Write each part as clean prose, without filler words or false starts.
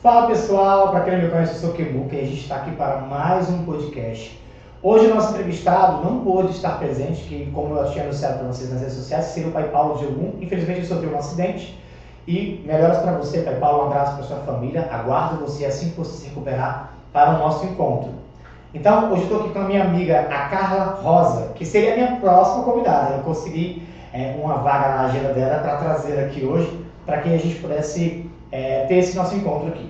Fala pessoal, para quem não me conhece, eu sou o Kemuca e a gente está aqui para mais um podcast. Hoje o nosso entrevistado não pôde estar presente, que como eu tinha anunciado para vocês nas redes sociais, seria o Pai Paulo de Ogum. Infelizmente ele sofreu um acidente e melhoras para você, Pai Paulo, um abraço para sua família, aguardo você assim que você se recuperar para o nosso encontro. Então, hoje eu estou aqui com a minha amiga, a Carla Rosa, que seria a minha próxima convidada. Eu consegui uma vaga na agenda dela para trazer aqui hoje, para que a gente pudesse ter esse nosso encontro aqui.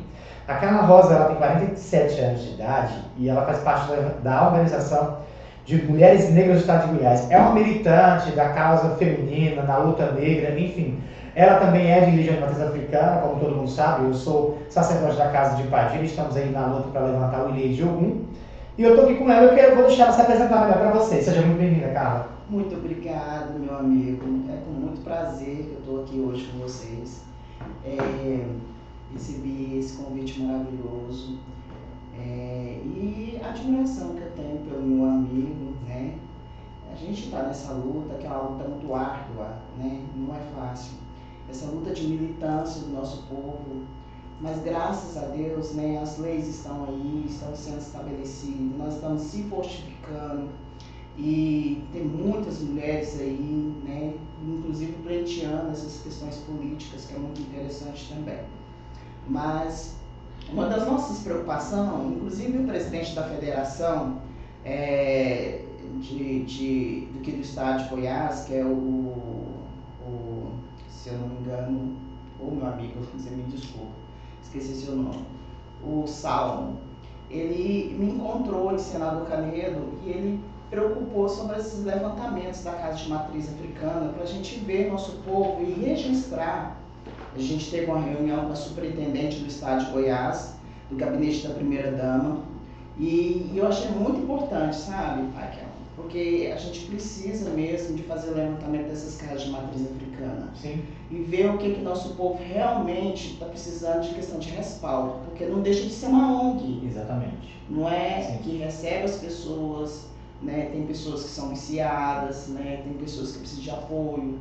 A Carla Rosa ela tem 47 anos de idade e ela faz parte da organização de Mulheres Negras do Estado de Goiás. É uma militante da causa feminina, da luta negra, enfim. Ela também é de religião de matriz africana, como todo mundo sabe. Eu sou sacerdote da casa de Padilha, estamos aí na luta para levantar o Ilê de Ogum. E eu estou aqui com ela, eu vou deixar ela se apresentar melhor para vocês. Seja muito bem-vinda, Carla. Muito obrigado, meu amigo. É com muito prazer que eu estou aqui hoje com vocês. Recebi esse convite maravilhoso e a admiração que eu tenho pelo meu amigo, né? A gente está nessa luta, que é uma luta muito árdua, né? Não é fácil. Essa luta de militância do nosso povo, mas graças a Deus, né, as leis estão aí, estão sendo estabelecidas, nós estamos se fortificando e tem muitas mulheres aí, né, inclusive pleiteando essas questões políticas, que é muito interessante também. Mas uma das nossas preocupações, inclusive o presidente da federação do estado de Goiás, que é se eu não me engano, meu amigo, você me desculpa, esqueci seu nome, o Salmo, ele me encontrou em Senador Canedo e ele preocupou sobre esses levantamentos da Casa de Matriz Africana para a gente ver nosso povo e registrar. A gente teve uma reunião com a superintendente do estado de Goiás, do gabinete da primeira-dama, e eu achei muito importante, sabe, Raquel? Porque a gente precisa mesmo de fazer o levantamento dessas casas de matriz africana. Sim. E ver o que nosso povo realmente está precisando de questão de respaldo, porque não deixa de ser uma ONG. Exatamente. Não é? Sim. Que recebe as pessoas, né? Tem pessoas que são viciadas, né? Tem pessoas que precisam de apoio.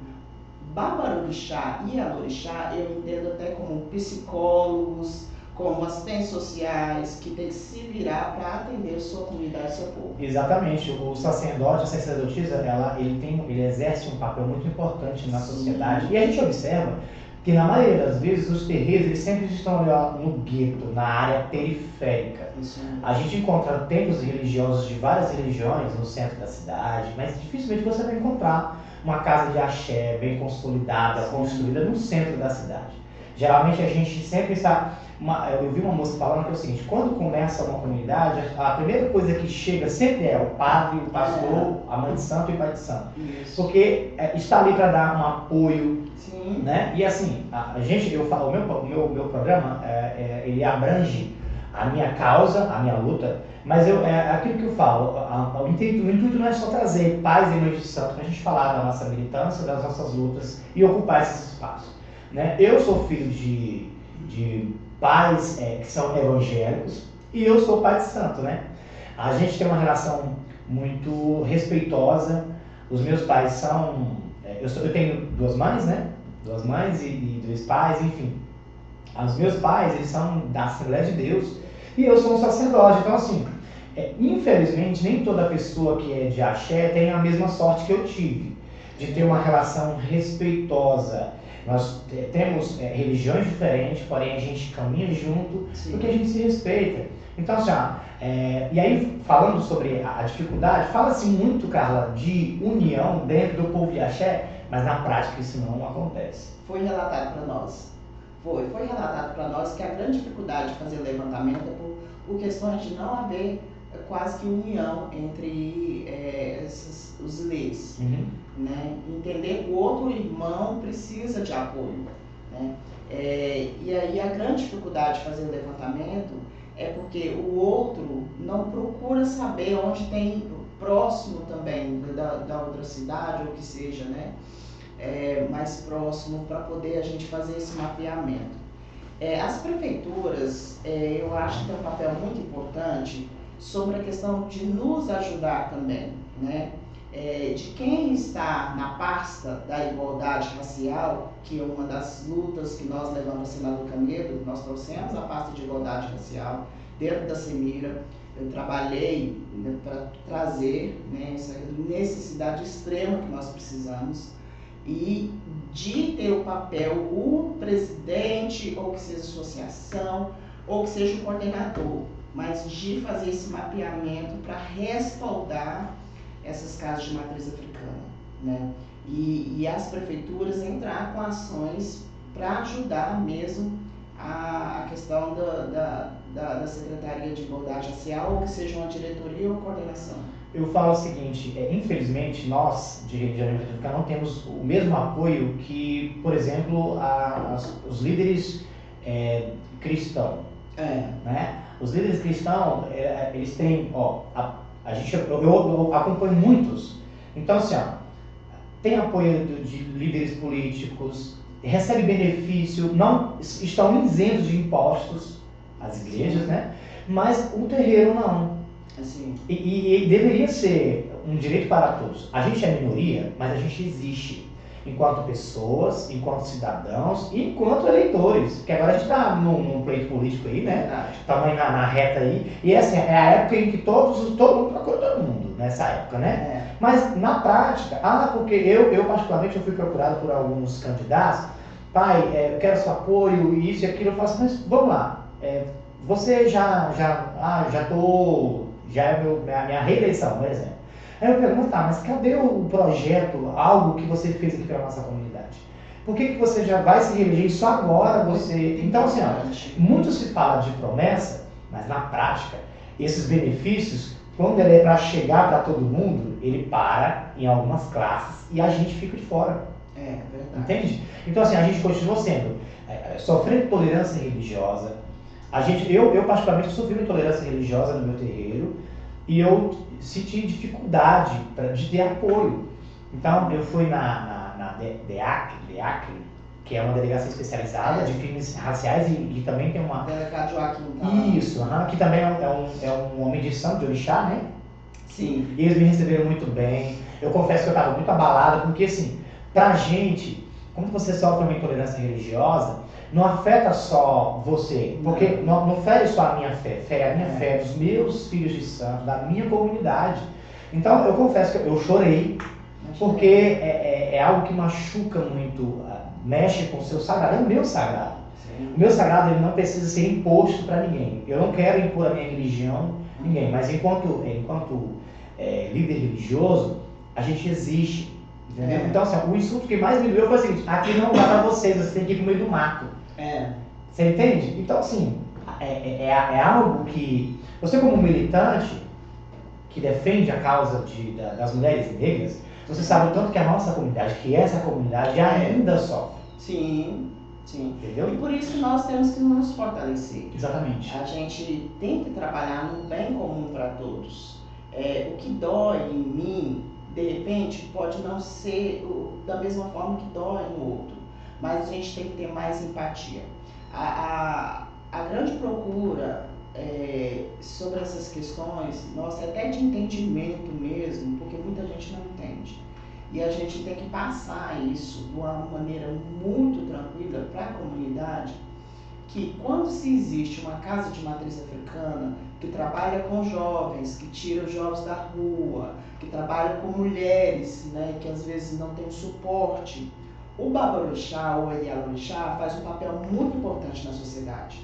Babarorixá e Alorixá eu entendo até como psicólogos, como assistentes sociais, que tem que se virar para atender a sua comunidade e seu povo. Exatamente. O sacerdote, a sacerdotisa, ele exerce um papel muito importante na sociedade. E a gente observa que, na maioria das vezes, os terreiros eles sempre estão no gueto, na área periférica. Isso. A gente encontra templos religiosos de várias religiões no centro da cidade, mas dificilmente você vai encontrar uma casa de axé bem consolidada, construída no centro da cidade. Geralmente a gente sempre está... Eu vi uma moça falando que é o seguinte: quando começa uma comunidade, a primeira coisa que chega sempre é o padre, o pastor, a mãe de santo e o pai de santo. Isso. Porque está ali para dar um apoio. Sim. Né? E assim, o meu programa, ele abrange a minha causa, a minha luta, mas aquilo que eu falo, o intuito não é só trazer paz e mães de santo, para a gente falar da nossa militância, das nossas lutas e ocupar esses espaços. Né? Eu sou filho de pais que são evangélicos e eu sou pai de santo, né? A gente tem uma relação muito respeitosa. Os meus pais são... eu tenho duas mães, né? Duas mães e dois pais, enfim. Os meus pais, eles são da Assembleia de Deus e eu sou um sacerdote. Então, assim, infelizmente, nem toda pessoa que é de axé tem a mesma sorte que eu tive, de ter uma relação respeitosa. Nós temos religiões diferentes, porém a gente caminha junto. Sim. Porque a gente se respeita. Então, assim, e aí, falando sobre a dificuldade, fala-se muito, Carla, de união dentro do povo de axé, mas na prática isso não acontece. Foi relatado para nós. Foi relatado para nós que a grande dificuldade de fazer o levantamento é por questões de não haver quase que união entre os leis. Uhum. Né? Entender que o outro irmão precisa de apoio. Né? E aí a grande dificuldade de fazer o levantamento é porque o outro não procura saber onde tem próximo também da outra cidade, ou que seja, né? Mais próximo, para poder a gente fazer esse mapeamento. As prefeituras, eu acho que tem um papel muito importante sobre a questão de nos ajudar também, né? De quem está na pasta da igualdade racial, que é uma das lutas que nós levamos a Senador Canedo, nós trouxemos a pasta de igualdade racial dentro da Semira. Eu trabalhei, né, para trazer, né, essa necessidade extrema que nós precisamos e de ter o papel, o presidente, ou que seja associação, ou que seja o coordenador, mas de fazer esse mapeamento para respaldar essas casas de matriz africana, né? E as prefeituras entrar com ações para ajudar mesmo a questão da Secretaria de Igualdade Racial, ou que seja uma diretoria ou coordenação. Eu falo o seguinte, infelizmente nós de religião evangélica não temos o mesmo apoio que, por exemplo, os líderes cristãos. Né? Os líderes cristãos, eles têm, eu acompanho muitos. Então, assim, tem apoio de líderes políticos, recebe benefício, não estão isentos de impostos, as igrejas, né? Mas o terreiro não. Assim. E deveria ser um direito para todos. A gente é minoria, mas a gente existe enquanto pessoas, enquanto cidadãos e enquanto eleitores. Porque agora a gente está num pleito político aí, né? Estamos aí na reta aí. E essa é a época em que todo mundo procura todo mundo, nessa época, né? Mas na prática, porque eu particularmente eu fui procurado por alguns candidatos, pai, eu quero seu apoio, isso e aquilo, eu faço, mas vamos lá. Você já é minha reeleição, por exemplo. Aí eu pergunto, mas cadê o projeto, algo que você fez aqui pela nossa comunidade? Por que você já vai se reeleger e só agora você... Então, assim, muito se fala de promessa, mas na prática, esses benefícios, quando ele é para chegar para todo mundo, ele para em algumas classes e a gente fica de fora. Verdade. Entende? Então, assim, a gente continua sendo, sofrendo intolerância religiosa. Eu particularmente sofri intolerância religiosa no meu terreiro e eu senti dificuldade de ter apoio. Então eu fui na DEAC, que é uma delegacia especializada de crimes raciais e também tem uma... Delegado Joaquim. Isso, que também é um homem de santo, de orixá, né? Sim. E eles me receberam muito bem. Eu confesso que eu estava muito abalado, porque assim, pra gente, quando você sofre uma intolerância religiosa, não afeta só você, porque não fere só a minha fé, fere a minha fé, dos meus filhos de santo, da minha comunidade. Então eu confesso que eu chorei, porque é algo que machuca muito, mexe com o seu sagrado, é o meu sagrado. Sim. O meu sagrado ele não precisa ser imposto para ninguém. Eu não quero impor a minha religião a ninguém, mas enquanto líder religioso, a gente existe. Entendeu? Então, assim, o insulto que mais me doeu foi o seguinte: aqui não dá pra vocês tem que ir pro meio do mato. Você entende? Então, assim, é algo que você, como militante que defende a causa das mulheres negras, você sabe o tanto que a nossa comunidade, que essa comunidade ainda sofre. Sim. Entendeu? E por isso que nós temos que nos fortalecer. Exatamente. A gente tem que trabalhar no bem comum para todos. O que dói em mim, de repente, pode não ser da mesma forma que dói no outro, mas a gente tem que ter mais empatia. A grande procura sobre essas questões, nossa, até de entendimento mesmo, porque muita gente não entende. E a gente tem que passar isso de uma maneira muito tranquila para a comunidade, que quando se existe uma casa de matriz africana que trabalha com jovens, que tira os jovens da rua, que trabalha com mulheres, né, que às vezes não tem suporte, o Babalorixá ou o Elialorixá faz um papel muito importante na sociedade.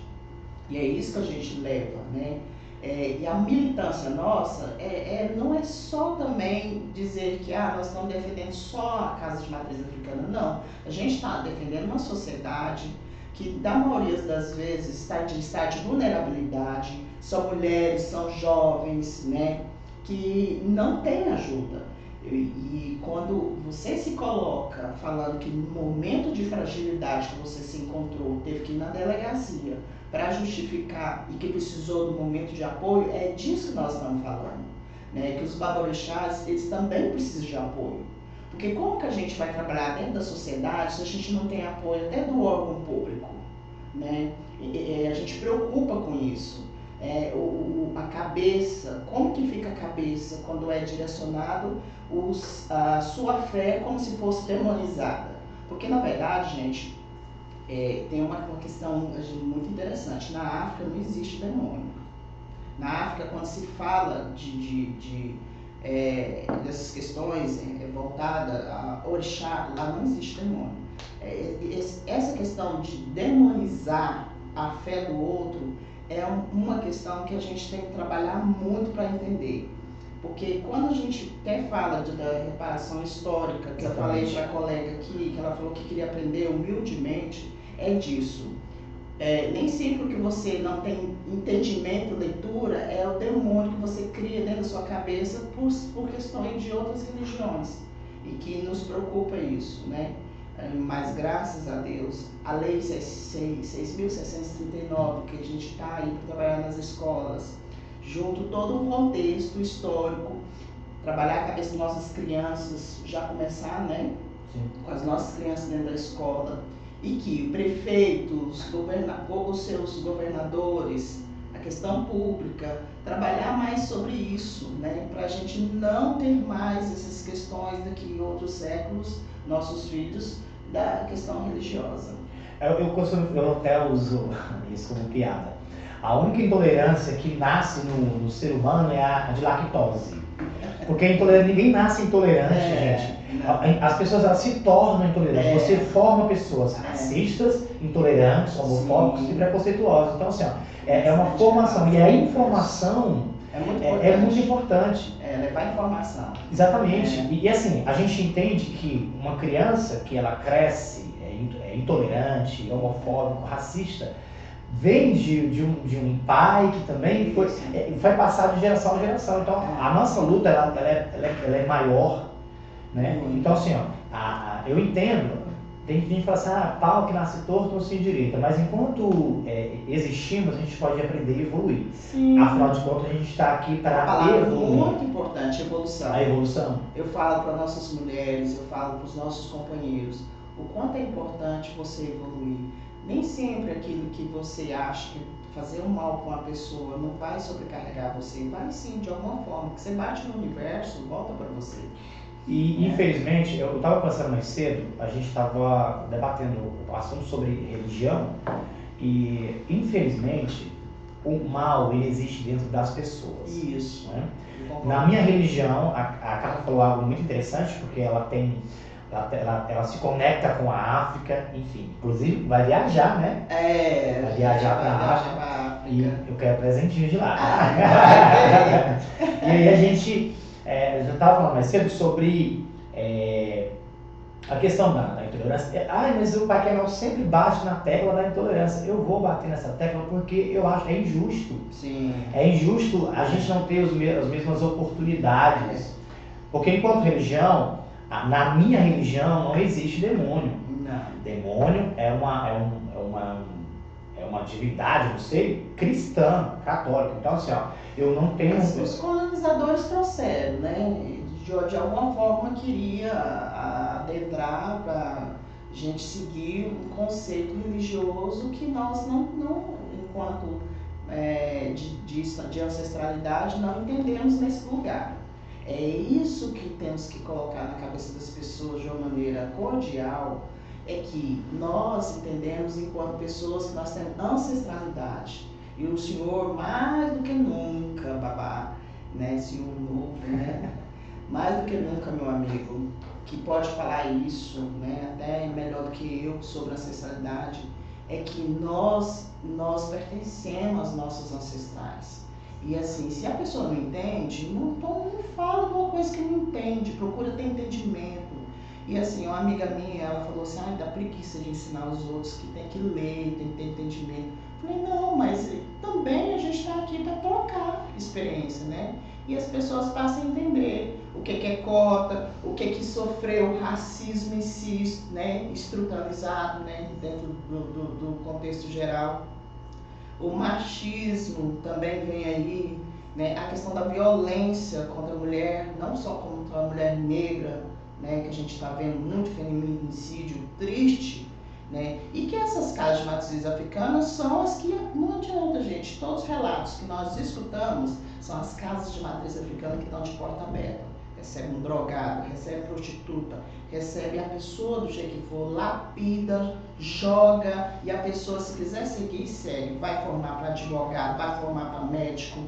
E é isso que a gente leva, né? E a militância nossa não é só também dizer que nós estamos defendendo só a casa de matriz africana, não. A gente está defendendo uma sociedade que, da maioria das vezes, está de vulnerabilidade, são mulheres, são jovens, né, que não têm ajuda. E quando você se coloca falando que no momento de fragilidade que você se encontrou, teve que ir na delegacia para justificar e que precisou do momento de apoio, é disso que nós estamos falando, né? Que os babalorixás, eles também precisam de apoio. Porque como que a gente vai trabalhar dentro da sociedade se a gente não tem apoio até do órgão público, né? A gente preocupa com isso. A cabeça, como que fica a cabeça quando é direcionado a sua fé como se fosse demonizada? Porque, na verdade, gente, tem uma questão muito interessante. Na África não existe demônio. Na África, quando se fala dessas questões voltadas a orixá, lá não existe demônio. Essa questão de demonizar a fé do outro é uma questão que a gente tem que trabalhar muito para entender. Porque quando a gente até fala da reparação histórica, que eu falei para a colega aqui, que ela falou que queria aprender humildemente, é disso. Nem sempre que você não tem entendimento, leitura, é o demônio que você cria dentro da sua cabeça por questões de outras religiões. E que nos preocupa isso, né? Mas graças a Deus, a lei 6.639, que a gente está aí para trabalhar nas escolas, junto todo um contexto histórico, trabalhar a cabeça das nossas crianças, já começar, né? Sim. Com as nossas crianças dentro da escola, e que prefeitos, os seus governadores, a questão pública, trabalhar mais sobre isso, né? Para a gente não ter mais essas questões daqui outros séculos, nossos filhos, da questão religiosa. Eu até uso isso como piada. A única intolerância que nasce no ser humano é a de lactose. Porque ninguém nasce intolerante, gente. Não. As pessoas elas se tornam intolerantes. Você forma pessoas racistas, intolerantes, homofóbicos e preconceituosos. Então, assim, é uma formação. E a informação é muito importante. Levar informação. Exatamente. E assim, a gente entende que uma criança que ela cresce intolerante, homofóbico, racista, vem de um pai que também foi passado de geração a geração. Então, a nossa luta ela é maior, né? Então, assim, eu entendo. Tem gente que fala assim, pau que nasce torto não se endireita. Mas enquanto existimos, a gente pode aprender e evoluir. Sim. Afinal de contas, a gente está aqui para evoluir. Muito importante, evolução. A evolução. Eu falo para nossas mulheres, eu falo para os nossos companheiros, o quanto é importante você evoluir. Nem sempre aquilo que você acha que fazer um mal com uma pessoa não vai sobrecarregar você, vai sim, de alguma forma, que você bate no universo, volta para você. E infelizmente, eu estava pensando mais cedo, a gente estava debatendo o assunto sobre religião e infelizmente o mal ele existe dentro das pessoas. Isso. Né? Na minha religião, a Carla falou algo muito interessante, porque ela se conecta com a África, enfim, inclusive vai viajar, né? Vai viajar para a África e eu quero presentinho de lá. E aí a gente já estava falando mais cedo sobre a questão da intolerância. Mas o Pai Canal sempre bate na tecla da intolerância. Eu vou bater nessa tecla porque eu acho que é injusto. Sim. É injusto a gente não ter as mesmas oportunidades. Porque enquanto religião, na minha religião não existe demônio. Não. Demônio é uma divindade, não sei, cristã, católica. Então, assim, eu não tenho... Os colonizadores trouxeram, né? De alguma forma queria adentrar para a gente seguir um conceito religioso que nós não enquanto de ancestralidade, não entendemos nesse lugar. É isso que temos que colocar na cabeça das pessoas de uma maneira cordial, é que nós entendemos enquanto pessoas que nós temos ancestralidade. E o Senhor, mais do que nunca, babá, né, Senhor novo, né? Mais do que nunca, meu amigo, que pode falar isso, né, até melhor do que eu sobre ancestralidade, é que nós pertencemos aos nossos ancestrais. E assim, se a pessoa não entende, não fala de uma coisa que não entende, procura ter entendimento. E assim, uma amiga minha, ela falou assim, dá preguiça de ensinar os outros que tem que ler, tem que ter entendimento. Eu falei, não, mas também a gente está aqui para trocar experiência, né? E as pessoas passam a entender o que é cota, o que sofreu racismo em si, né, estruturalizado, né, dentro do contexto geral. O machismo também vem aí, né, a questão da violência contra a mulher, não só contra a mulher negra, né, que a gente está vendo muito feminicídio triste, né, e que essas casas de matrizes africanas são as que, não adianta, gente, todos os relatos que nós escutamos são as casas de matriz africana que estão de porta aberta. É recebe um drogado, recebe prostituta, recebe a pessoa do jeito que for, lapida, joga, e a pessoa, se quiser seguir, segue. Vai formar para advogado, vai formar para médico.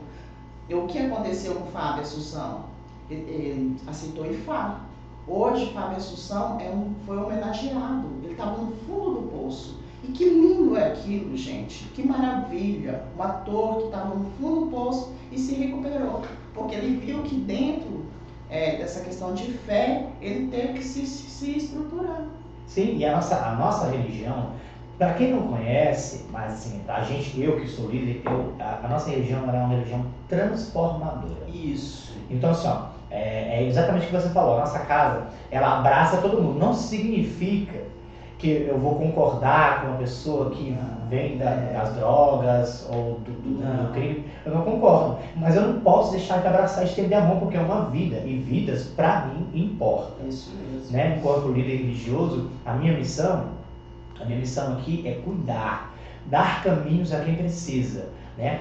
E o que aconteceu com o Fábio Assunção? Ele aceitou e fala. Hoje, Fábio Assunção foi homenageado. Ele estava no fundo do poço. E que lindo é aquilo, gente. Que maravilha. Um ator que estava no fundo do poço e se recuperou. Porque ele viu que dentro dessa questão de fé, ele teve que se estruturar. Sim, e a nossa religião, para quem não conhece, mas assim, eu que sou líder, a nossa religião é uma religião transformadora. Isso. Então, assim, ó, é exatamente o que você falou. A nossa casa, ela abraça todo mundo. Não significa que eu vou concordar com uma pessoa que vem das drogas ou do crime. Eu não concordo. Mas eu não posso deixar de abraçar e estender a mão, porque é uma vida. E vidas, para mim, importam. Isso mesmo. Né? Enquanto líder religioso, a minha missão aqui é cuidar, dar caminhos a quem precisa, né?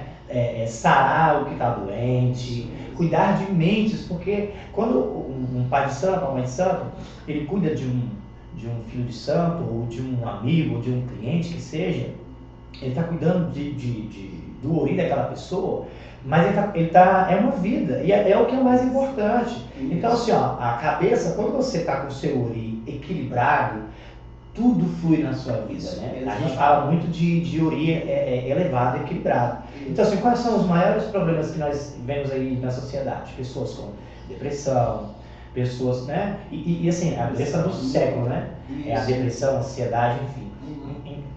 Sarar o que está doente, cuidar de mentes, porque quando um pai de santo, uma mãe de santo, ele cuida de um filho de santo, ou de um amigo, ou de um cliente que seja, ele está cuidando do ori daquela pessoa, mas é uma vida, e é o que é o mais importante. Então, assim, ó, a cabeça, quando você está com o seu ori equilibrado, tudo flui na sua vida, né? A gente fala muito de ori elevado, equilibrado. Então, assim, quais são os maiores problemas que nós vemos aí na sociedade? Pessoas com depressão, pessoas, né? E assim, a doença do século, né? É a depressão, a ansiedade, enfim.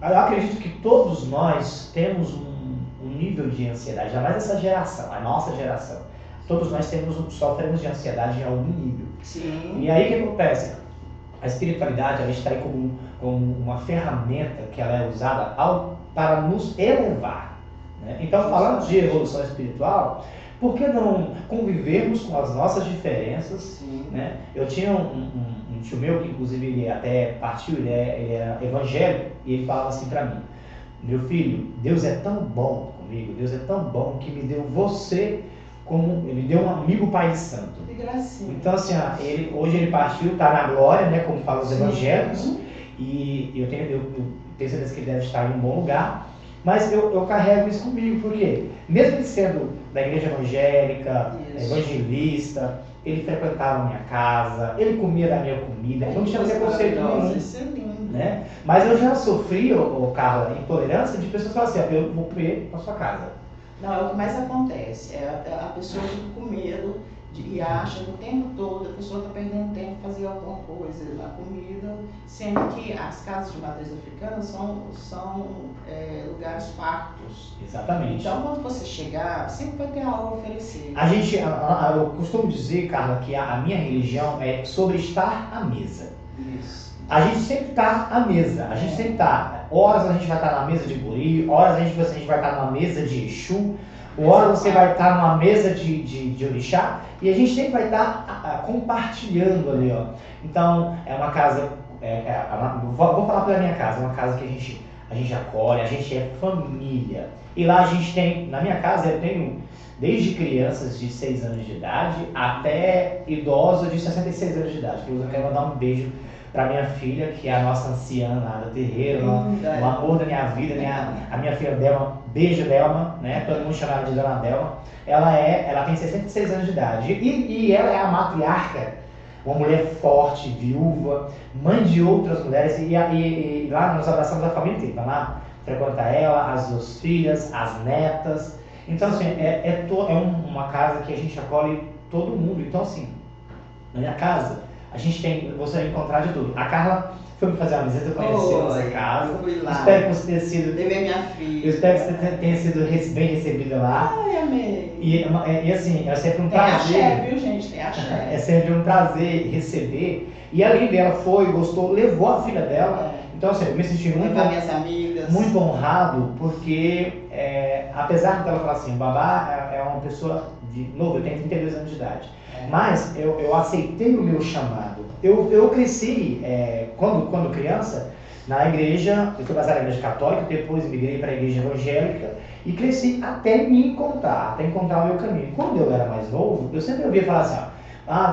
Eu acredito que todos nós temos um nível de ansiedade, jamais essa geração, a nossa geração. Todos nós sofremos de ansiedade em algum nível. Sim. E aí o que acontece? A espiritualidade, ela está aí como uma ferramenta que ela é usada para nos elevar, né? Então, falando de evolução espiritual, por que não convivermos com as nossas diferenças, né? Eu tinha um tio meu, que inclusive ele até partiu, ele era evangélico, e ele falava assim para mim: meu filho, Deus é tão bom comigo, Deus é tão bom que me deu você como, ele deu um amigo pai de santo. Que gracinha. Então, assim, hoje ele partiu, está na glória, né, como falam os evangélicos, e eu tenho certeza que ele deve estar em um bom lugar, mas eu carrego isso comigo, porque mesmo ele sendo da igreja evangélica, evangelista, ele frequentava a minha casa, ele comia da minha comida, então não tinha preconceito nenhum, né? Mas eu já sofri, Carla, intolerância de pessoas que falam assim: eu vou comer na sua casa. Não, é o que mais acontece, a pessoa fica com medo e acha que o tempo todo a pessoa está perdendo tempo fazer alguma coisa na comida, sendo que as casas de matriz africana são lugares fartos. Exatamente. Então, quando você chegar, sempre vai ter algo a oferecer. Eu costumo dizer, Carla, que a minha religião é sobre estar à mesa. Isso. A gente sempre está à mesa, a gente sempre está. Horas a gente vai estar na mesa de Buri, horas a gente vai estar numa mesa de Exu, horas você vai estar numa mesa de Orixá, e a gente sempre vai estar compartilhando ali, ó. Então, é uma casa, vou falar pela minha casa, é uma casa que a gente acolhe, a gente é família. E lá a gente tem, na minha casa eu tenho desde crianças de 6 anos de idade até idosos de 66 anos de idade. Eu quero mandar um beijo para minha filha, que é a nossa anciã lá do terreiro, o amor da minha vida, a minha filha Delma, beijo Delma, né? Todo mundo chama ela de Dona Delma. Ela tem 66 anos de idade e ela é a matriarca, uma mulher forte, viúva, mãe de outras mulheres, e lá nós abraçamos a família inteira, lá frequentar ela, as 2 filhas, as netas. Então, assim, uma casa que a gente acolhe todo mundo. Então, assim, na minha casa, você vai encontrar de tudo. A Carla foi me fazer uma visita, conheceu a nossa casa. Fui lá. Espero que você tenha sido. Levei minha filha. Eu espero que você tenha sido bem recebida lá. Ai, amei. E assim, é sempre um prazer. Tem axé, viu, gente? Tem axé. É sempre um prazer receber. E além dela, gostou, levou a filha dela. Então, assim, eu me senti minhas amigas. Muito honrado, porque apesar dela falar assim, o babá é uma pessoa eu tenho 32 anos de idade. Mas eu aceitei o meu chamado. Eu cresci, quando criança, na igreja, eu fui casado na igreja católica, depois migrei para a igreja evangélica e cresci até me encontrar o meu caminho. Quando eu era mais novo, eu sempre ouvia falar assim: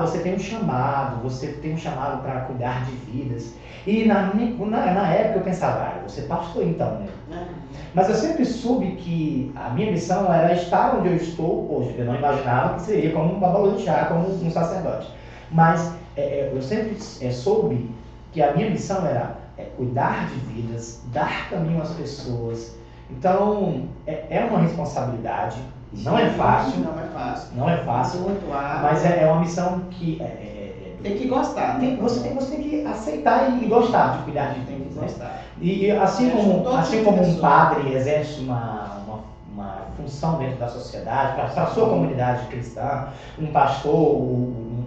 você tem um chamado para cuidar de vidas. E na época eu pensava, você é pastor então, né? Mas eu sempre soube que a minha missão era estar onde eu estou hoje. Eu não imaginava que seria como um babalorixá, como um sacerdote. Mas eu sempre soube que a minha missão era cuidar de vidas, dar caminho às pessoas. Então, é uma responsabilidade. Não é fácil. Não é fácil. Mas é uma missão que tem que gostar. Você tem que aceitar e gostar de cuidar de tem que gostar. E assim como um padre exerce uma função dentro da sociedade, para a sua comunidade cristã, um pastor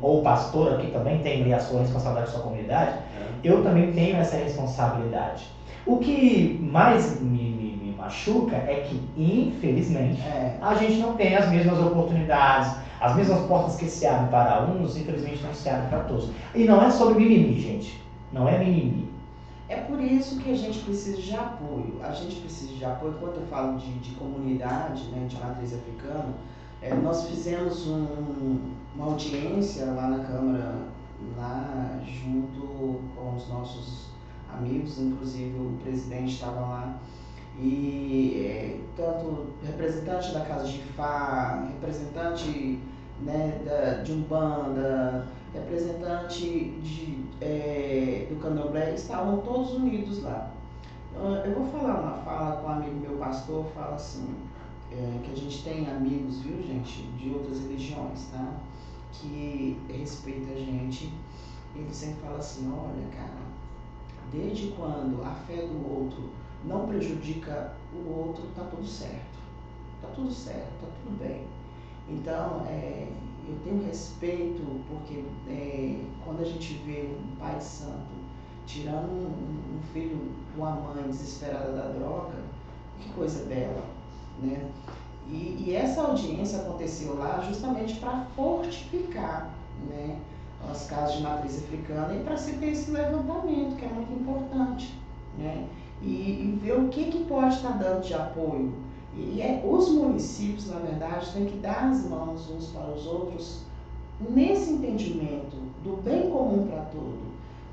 ou pastora que também tem a sua responsabilidade com a sua comunidade, eu também tenho essa responsabilidade. O que mais me machuca é que, infelizmente, a gente não tem as mesmas oportunidades, as mesmas portas que se abrem para uns, infelizmente não se abrem para todos. E não é sobre mimimi, gente. Não é mimimi. É por isso que a gente precisa de apoio. A gente precisa de apoio. Quando eu falo de comunidade, né, de matriz africana, nós fizemos uma audiência lá na Câmara, lá junto com os nossos amigos, inclusive o presidente estava lá. E tanto representante da Casa de Ifá, representante, né, de Umbanda, representante do Candomblé, estavam todos unidos lá. Eu vou falar uma fala com um amigo meu pastor, fala assim, que a gente tem amigos, viu gente, de outras religiões, tá? Que respeita a gente. Ele sempre fala assim, olha cara, desde quando a fé do outro não prejudica o outro, tá tudo certo. Tá tudo certo, tá tudo bem. Então, eu tenho respeito porque quando a gente vê um pai santo tirando um filho de uma mãe desesperada da droga, que coisa bela, né? E essa audiência aconteceu lá justamente para fortificar, né, as casas de matriz africana e para se ter esse levantamento, que é muito importante, né? E ver o que pode estar dando de apoio. Os municípios, na verdade, têm que dar as mãos uns para os outros nesse entendimento do bem comum para todo.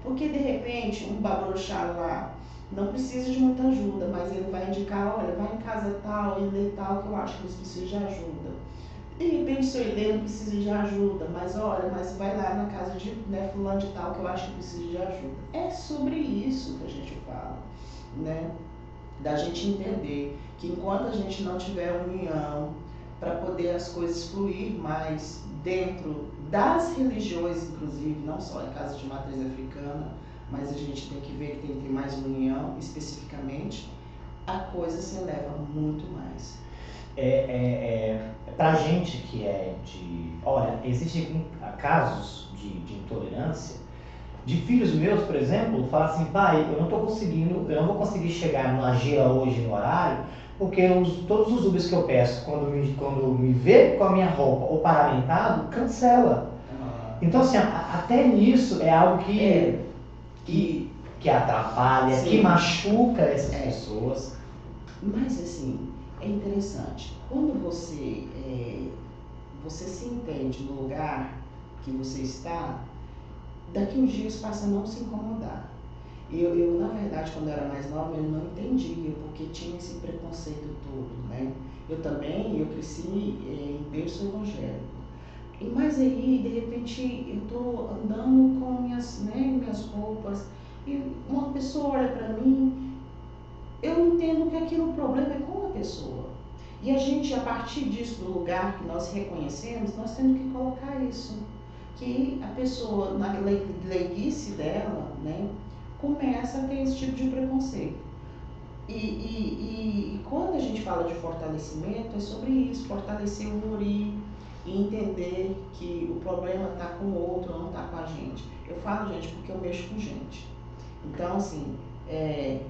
Porque, de repente, um babalorixá lá não precisa de muita ajuda, mas ele vai indicar, olha, vai em casa tal e lê tal, que eu acho que eles precisam de ajuda. De repente, o seu Ilê não precisa de ajuda, mas olha, mas vai lá na casa de fulano de tal, que eu acho que precisa de ajuda. É sobre isso que a gente fala, né? Da gente entender que enquanto a gente não tiver união para poder as coisas fluir mais dentro das religiões, inclusive, não só em casa de matriz africana, mas a gente tem que ver que tem que ter mais união, especificamente, a coisa se eleva muito mais. Pra gente que olha, existem casos de intolerância, de filhos meus, por exemplo, falam assim, pai, eu não vou conseguir chegar numa gira hoje no horário, porque todos os Ubers que eu peço, quando me vê com a minha roupa ou paramentado, cancela. Então, assim, até nisso é algo que atrapalha, sim, que machuca essas pessoas. Mas, assim, é interessante. Quando você se entende no lugar que você está, daqui uns dias passa a não se incomodar. Eu, na verdade, quando eu era mais nova, eu não entendia, porque tinha esse preconceito todo, né? Eu cresci em berço evangélico. Mas aí, de repente, eu estou andando com minhas roupas, e uma pessoa olha para mim, eu entendo que o problema é com a pessoa. E a gente, a partir disso, do lugar que nós reconhecemos, nós temos que colocar isso. Que a pessoa, na leiguice dela, né, começa a ter esse tipo de preconceito. E quando a gente fala de fortalecimento, é sobre isso, fortalecer o Muri e entender que o problema está com o outro, não está com a gente. Eu falo gente porque eu mexo com gente. Então, assim,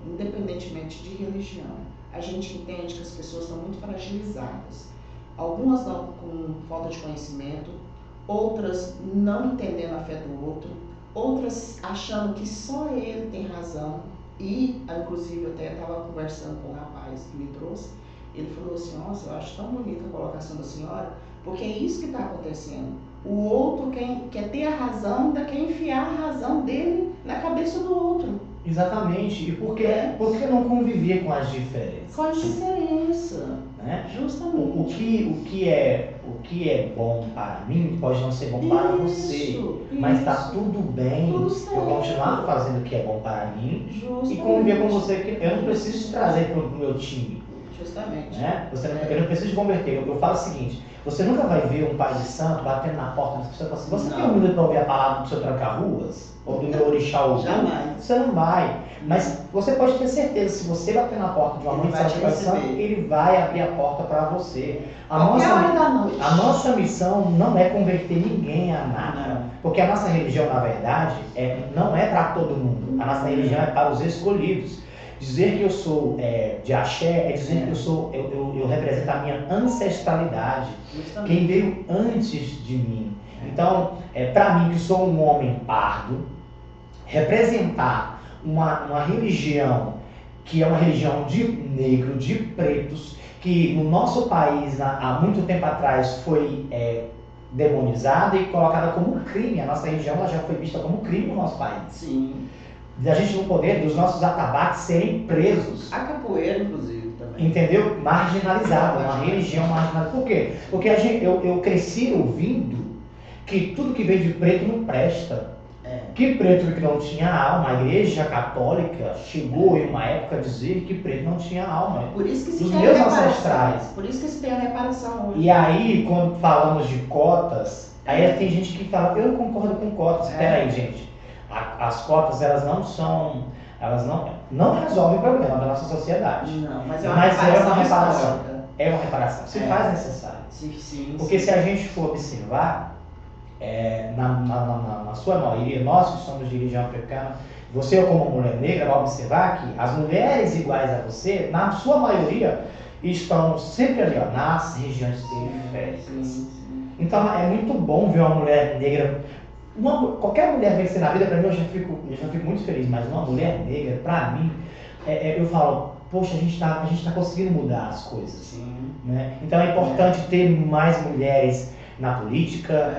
independentemente de religião, a gente entende que as pessoas estão muito fragilizadas. Algumas não com falta de conhecimento, outras não entendendo a fé do outro, outras achando que só ele tem razão. E, inclusive, eu até estava conversando com um rapaz que me trouxe, ele falou assim, nossa, eu acho tão bonita a colocação da senhora, porque é isso que está acontecendo. O outro quer ter a razão, ainda quer enfiar a razão dele na cabeça do outro. Exatamente. E por que não conviver com as diferenças? Com as diferenças, né? Justamente. O que é bom para mim pode não ser bom para você, mas está tudo bem eu continuar fazendo o que é bom para mim e conviver com você, que eu não preciso te trazer para o meu time. Justamente. Né? Eu não preciso te converter. Eu falo o seguinte: você nunca vai ver um pai de santo batendo na porta das pessoas e falando assim, você tem um minuto para ouvir a palavra do seu tranca-ruas? Ou do meu orixá ou Jamais. Você não vai. Mas você pode ter certeza, se você bater na porta de uma mãe de santo, ele vai abrir a porta para você. A nossa missão não é converter ninguém a nada. Não. Porque a nossa religião, na verdade, não é para todo mundo. A nossa religião é para os escolhidos. Dizer que eu sou de axé é dizer que eu represento a minha ancestralidade. Justamente. Quem veio antes de mim. Então, para mim, que sou um homem pardo, representar uma religião que é uma religião de negro, de pretos, que no nosso país, há muito tempo atrás, foi demonizada e colocada como crime. A nossa religião ela já foi vista como crime no nosso país. Sim. Da gente não poder, dos nossos atabaques serem presos. A capoeira, inclusive, também. Entendeu? Marginalizada, uma religião marginalizada. Por quê? Porque eu cresci ouvindo que tudo que veio de preto não presta. Que preto que não tinha alma. A igreja católica chegou em uma época a dizer que preto não tinha alma. Por isso que se dos tem meus a reparação. ancestrais. Por isso que se tem a reparação hoje. E aí, quando falamos de cotas, aí tem gente que fala, eu não concordo com cotas. Peraí, gente. As cotas, elas não resolvem o problema da nossa sociedade. Não, mas é uma reparação. É uma reparação. Se faz necessário. Sim, porque se a gente for observar, na sua maioria, nós que somos de religião africana, você como mulher negra vai observar que as mulheres iguais a você, na sua maioria, estão sempre ali, nas regiões periféricas. Então é muito bom ver uma mulher negra. Qualquer mulher vencer na vida, para mim, eu já fico muito feliz, mas uma mulher negra, para mim, eu falo, poxa, a gente tá conseguindo mudar as coisas. Sim. Né? Então é importante ter mais mulheres na política,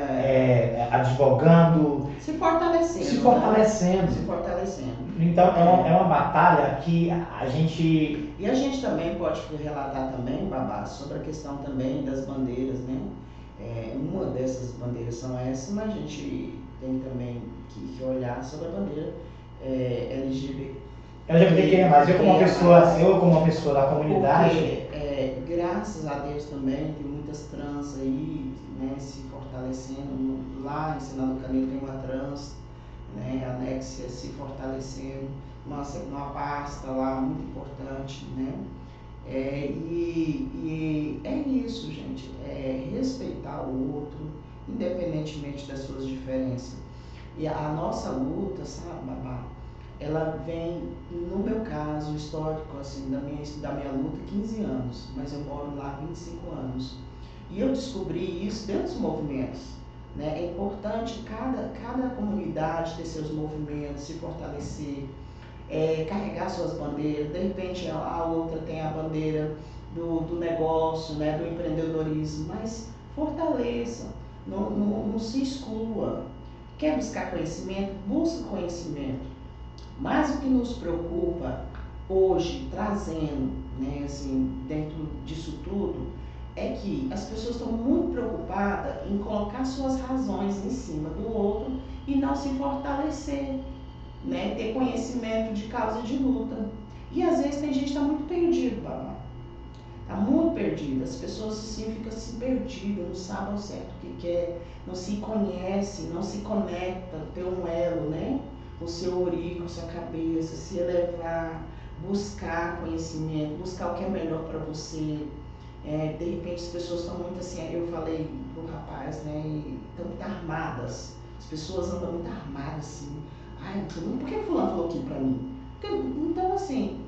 advogando, se fortalecendo. Então é uma batalha que a gente... E a gente também pode relatar também, Babá, sobre a questão também das bandeiras, né? Uma dessas bandeiras são essas, mas a gente tem também que olhar sobre a bandeira LGBTQIA+, eu como uma pessoa da comunidade... Porque, graças a Deus também, tem muitas trans aí, né, se fortalecendo. Lá em Senado do Caminho tem uma trans, né, a Nexia se fortalecendo, uma pasta lá muito importante, né? E é isso, gente, respeitar o outro, independentemente das suas diferenças. E a nossa luta, sabe, Babá, ela vem, no meu caso histórico, assim, da minha luta, 15 anos, mas eu moro lá há 25 anos. E eu descobri isso dentro dos movimentos, né? É importante cada comunidade ter seus movimentos, se fortalecer, carregar suas bandeiras. De repente a outra tem a bandeira do negócio, né? Do empreendedorismo, mas fortaleça, não se exclua. Quer buscar conhecimento? Busca conhecimento. Mas o que nos preocupa hoje, trazendo, né, assim, dentro disso tudo, é que as pessoas estão muito preocupadas em colocar suas razões em cima do outro e não se fortalecer, né, ter conhecimento de causa de luta. E às vezes tem gente que está muito perdido, Babá. Está muito perdida. As pessoas assim, ficam assim perdidas, não sabem ao certo o que quer, não se conhecem, não se conectam, ter um elo, né? O seu ori, com a sua cabeça, se elevar, buscar conhecimento, buscar o que é melhor para você. De repente as pessoas estão muito assim, eu falei pro rapaz, né, estão muito armadas. As pessoas andam muito armadas assim. Ai, por que fulano falou aquilo para mim? Então assim,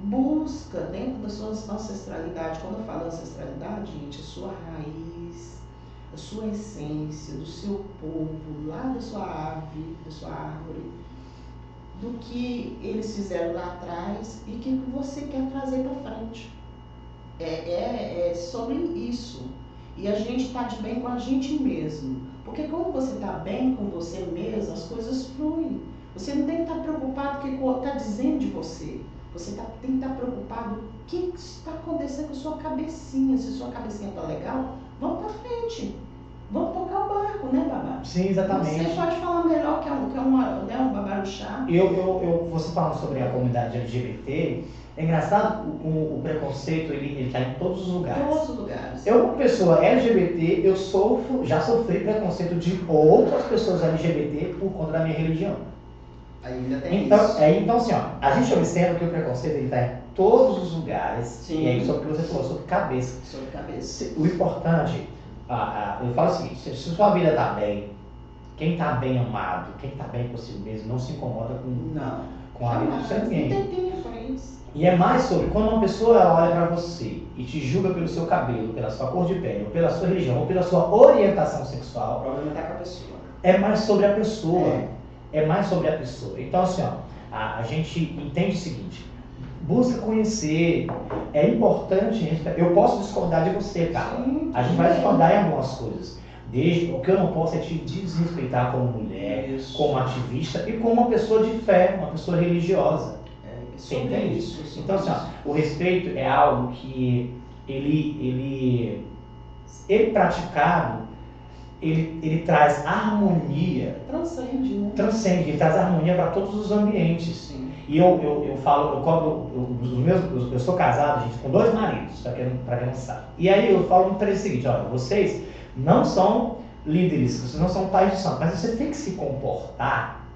busca dentro da sua ancestralidade. Quando eu falo ancestralidade, gente, a sua raiz, a sua essência, do seu povo, lá da sua árvore, do que eles fizeram lá atrás e que você quer trazer para frente. É sobre isso. E a gente está de bem com a gente mesmo. Porque quando você está bem com você mesmo, as coisas fluem. Você não tem que estar preocupado com o que o outro está dizendo de você. Você tem que estar preocupado com o que está acontecendo com a sua cabecinha. Se sua cabecinha está legal, vamos para frente. Vamos tocar o barco, né, Babá? Sim, exatamente. Você pode falar melhor que um babaruchá. Você falando sobre a comunidade LGBT, é engraçado o preconceito, ele está em todos os lugares. Todos os lugares. Eu, como pessoa LGBT, já sofri preconceito de outras pessoas LGBT por conta da minha religião. Ainda tem então, isso. Então, assim, ó, a gente observa que o preconceito está em todos os lugares. Sim. E aí, sobre o que você falou, sobre cabeça. Sobre cabeça. O importante, eu falo o seguinte, se sua vida está bem, quem está bem amado, quem está bem consigo mesmo, não se incomoda com a vida de ninguém. Não tem tempo para isso. E é mais sobre quando uma pessoa olha para você e te julga pelo seu cabelo, pela sua cor de pele, ou pela sua religião, ou pela sua orientação sexual. O problema está com a pessoa. É mais sobre a pessoa. É mais sobre a pessoa. Então, assim, ó, a gente entende o seguinte: busca conhecer. É importante. Eu posso discordar de você, cara. Sim, a gente vai discordar em algumas coisas. O que eu não posso é te desrespeitar como mulher, isso, como ativista e como uma pessoa de fé, uma pessoa religiosa. Você entende? Isso. Então, assim, ó, o respeito é algo que ele praticado, ele traz harmonia. Transcende, né? Transcende, ele traz harmonia para todos os ambientes. Sim. E eu sou casado, gente, com 2 maridos, para quem não sabe. E aí eu falo para eles o seguinte: olha, vocês não são líderes, vocês não são pais de santo, mas você tem que se comportar,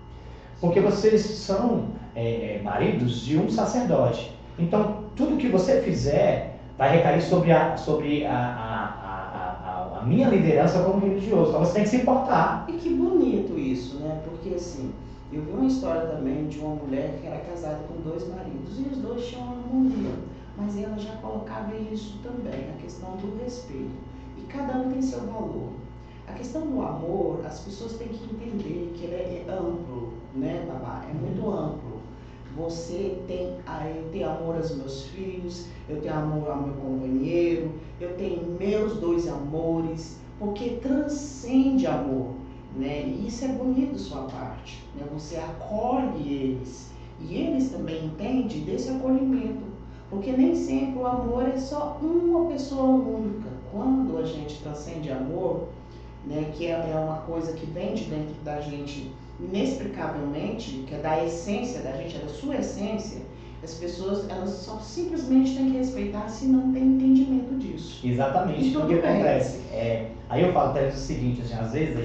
porque vocês são maridos de um sacerdote. Então, tudo que você fizer vai recair sobre a minha liderança como religioso. Então, você tem que se importar. E que bonito isso, né? Porque, assim, eu vi uma história também de uma mulher que era casada com 2 maridos e os 2 tinham uma harmonia, mas ela já colocava isso também, a questão do respeito. E cada um tem seu valor. A questão do amor, as pessoas têm que entender que ele é amplo, né, Babá? É muito amplo. Você tem, eu tenho amor aos meus filhos, eu tenho amor ao meu companheiro, eu tenho meus 2 amores, porque transcende amor, né? E isso é bonito da sua parte, né? Você acolhe eles e eles também entendem desse acolhimento, porque nem sempre o amor é só uma pessoa única. Quando a gente transcende amor, né, que é uma coisa que vem de dentro da gente inexplicavelmente, que é da essência da gente, é da sua essência, as pessoas, elas só simplesmente têm que respeitar se não tem entendimento disso. Exatamente. O que acontece? Aí eu falo até o seguinte, assim, às vezes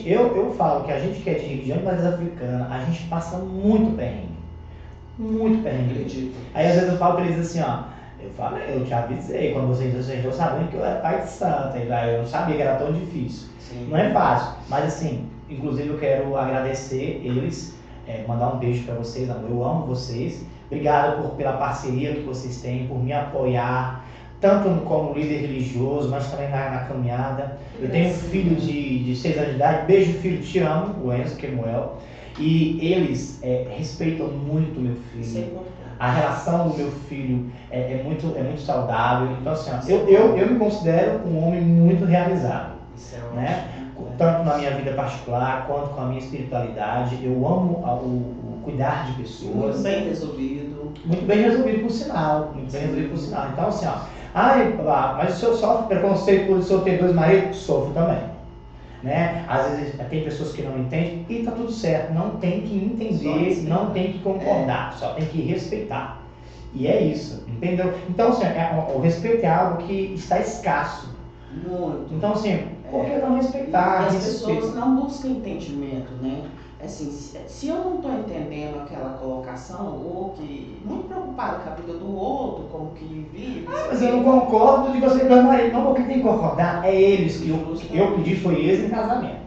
eu falo que a gente que é de religião mas africana, a gente passa muito perrengue. Muito perrengue. Acredito. Aí às vezes eu falo para eles assim, ó, eu te avisei, quando vocês já sabiam que eu era pai de santa, eu não sabia que era tão difícil. Sim. Não é fácil, mas assim, inclusive eu quero agradecer eles, mandar um beijo para vocês, eu amo vocês, obrigado pela parceria que vocês têm, por me apoiar, tanto como líder religioso, mas também na caminhada. Eu tenho um filho de 6 anos de idade, beijo filho, te amo, o Enzo Kemuel, e eles respeitam muito meu filho. Isso é importante. A relação do meu filho é muito saudável. Então, assim, eu me considero um homem muito realizado. Isso é ótimo, né? Tanto na minha vida particular, quanto com a minha espiritualidade. Eu amo o cuidar de pessoas. Muito bem resolvido. Muito bem resolvido, por sinal. Muito bem resolvido, por sinal. Então, assim, mas o senhor sofre preconceito por o senhor ter 2 maridos? Sofro também. Né? Às vezes tem pessoas que não entendem e tá tudo certo, não tem que entender, não tem que concordar, só tem que respeitar. E é isso, entendeu? Então, assim, o respeito é algo que está escasso. Muito. Então, assim, por que não respeitar? E as pessoas não buscam entendimento, né? Assim, se eu não estou entendendo aquela colocação, ou que muito preocupado com a vida do outro, como que vive. Mas eu não concordo de você ter 2 maridos. Não, porque tem que concordar é eles. Que eu pedi foi eles em casamento.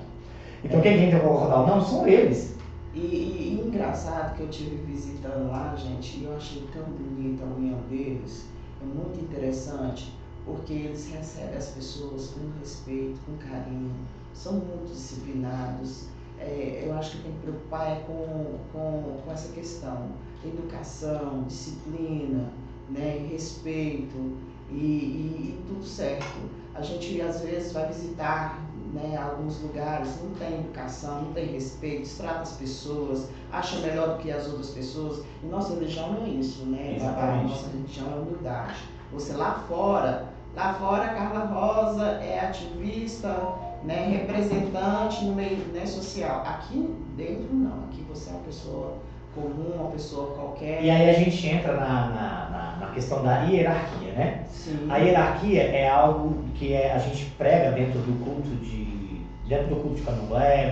Então quem tem que concordar ou não são eles. E engraçado que eu tive visitando lá, gente, e eu achei tão bonita a união deles. É muito interessante, porque eles recebem as pessoas com respeito, com carinho, são muito disciplinados. Eu acho que tem que preocupar com essa questão, educação, disciplina, né, respeito e tudo certo. A gente às vezes vai visitar né, alguns lugares não tem educação, não tem respeito, trata as pessoas, acha melhor do que as outras pessoas. E nossa religião não é isso, né? Exatamente. Nossa religião é humildade. Você lá fora, Carla Rosa é ativista, né, representante no meio, né, social. Aqui dentro não, aqui você é uma pessoa comum, uma pessoa qualquer. E aí a gente entra na questão da hierarquia, né? Sim. A hierarquia é algo que a gente prega dentro do culto de candomblé,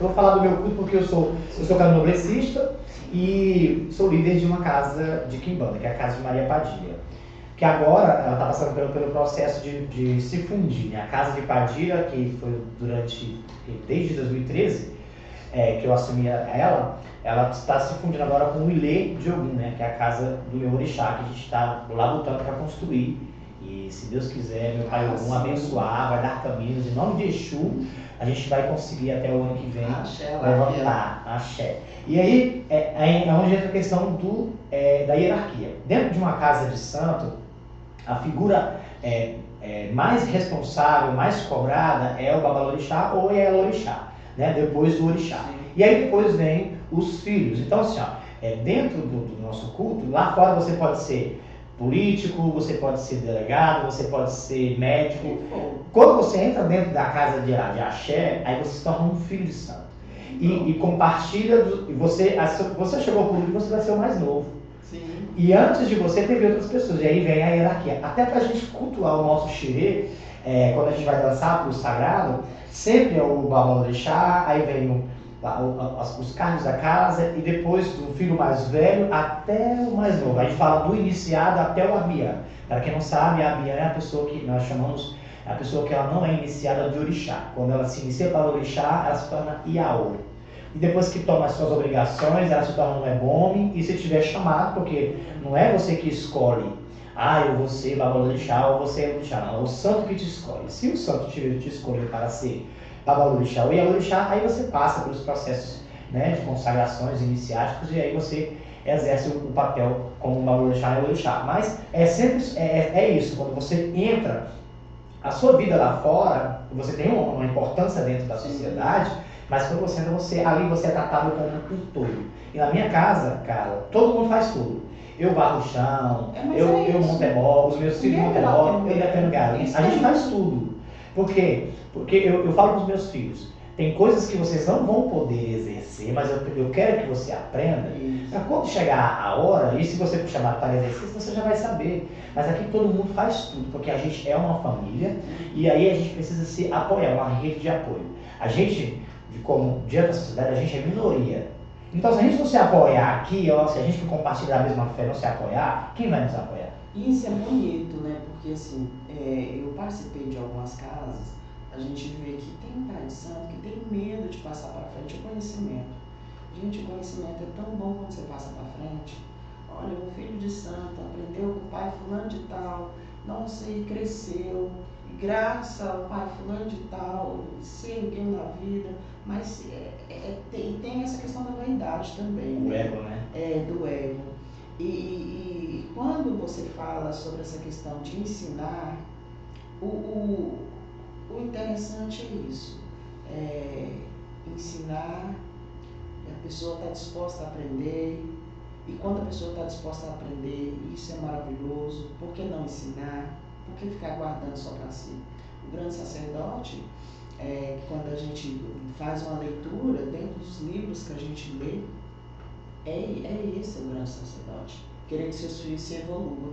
eu vou falar do meu culto porque eu sou candomblessista e sou líder de uma casa de quimbanda, que é a Casa de Maria Padilha. Que agora ela está passando pelo processo de se fundir, né? A Casa de Padilha, que foi desde 2013, que eu assumi ela está se fundindo agora com o Ilê de Ogum, né? Que é a casa do meu orixá, que a gente está lá lutando para construir. E se Deus quiser, meu pai Ogum abençoar, vai dar caminhos, em nome de Exu, a gente vai conseguir até o ano que vem levantar, axé. E aí é onde entra a questão da hierarquia. Dentro de uma casa de santo, a figura mais responsável, mais cobrada é o babalorixá ou é o orixá, né? Depois do orixá. E aí depois vem os filhos. Então assim, dentro do nosso culto, lá fora você pode ser político, você pode ser delegado, você pode ser médico. Quando você entra dentro da casa de axé, aí você se torna um filho de santo. E compartilha, você chegou ao público, você vai ser o mais novo. Sim. E antes de você teve outras pessoas, e aí vem a hierarquia. Até pra gente cultuar o nosso xerê, quando a gente vai dançar pro sagrado, sempre é o babalorixá, aí vem os cargos da casa, e depois do filho mais velho até o mais novo. A gente fala do iniciado até o abiã. Para quem não sabe, a abiã é a pessoa que nós chamamos, a pessoa que ela não é iniciada de orixá. Quando ela se inicia para o orixá, ela se torna iaô. E depois que toma as suas obrigações, ela se torna um ebome, e se tiver chamado, porque não é você que escolhe, eu vou ser babalorixá ou você é orixá, não, é o santo que te escolhe. Se o santo te escolher para ser babalorixá ou iaorixá, aí você passa pelos processos, né, de consagrações iniciáticos, e aí você exerce o papel como babalorixá ou iaorixá. Mas é sempre isso, quando você entra, a sua vida lá fora, você tem uma importância dentro da sociedade, mas quando você entra, ali você é tratado como um todo. E na minha casa, cara, todo mundo faz tudo. Eu barro o chão, eu monto ebó, os meus filhos montam ebó, eu defendo galinha, a gente faz tudo. Por quê? Porque eu falo com os meus filhos, tem coisas que vocês não vão poder exercer, mas eu quero que você aprenda, para quando chegar a hora, e se você for chamado para exercício, você já vai saber. Mas aqui todo mundo faz tudo, porque a gente é uma família, e aí a gente precisa se apoiar, uma rede de apoio. A gente, como diante da sociedade, a gente é minoria. Então se a gente não se apoiar aqui, se a gente não compartilhar a mesma fé, não se apoiar, quem vai nos apoiar? Isso é bonito, né? Porque assim, eu participei de algumas casas, a gente vê que tem pai de santo que tem medo de passar para frente o conhecimento. Gente, o conhecimento é tão bom quando você passa para frente. Olha, o filho de santo aprendeu com o pai fulano de tal, não sei, cresceu, e graças ao pai fulano de tal, se ergueu na vida, mas tem essa questão da vaidade também. O ego, né? Do ego. E quando você fala sobre essa questão de ensinar, o interessante é isso, ensinar, a pessoa está disposta a aprender, e quando a pessoa está disposta a aprender, isso é maravilhoso. Por que não ensinar? Por que ficar guardando só para si? O grande sacerdote, quando a gente faz uma leitura, dentro dos livros que a gente lê, esse o grande sacerdote, querer que seus filhos se evoluam,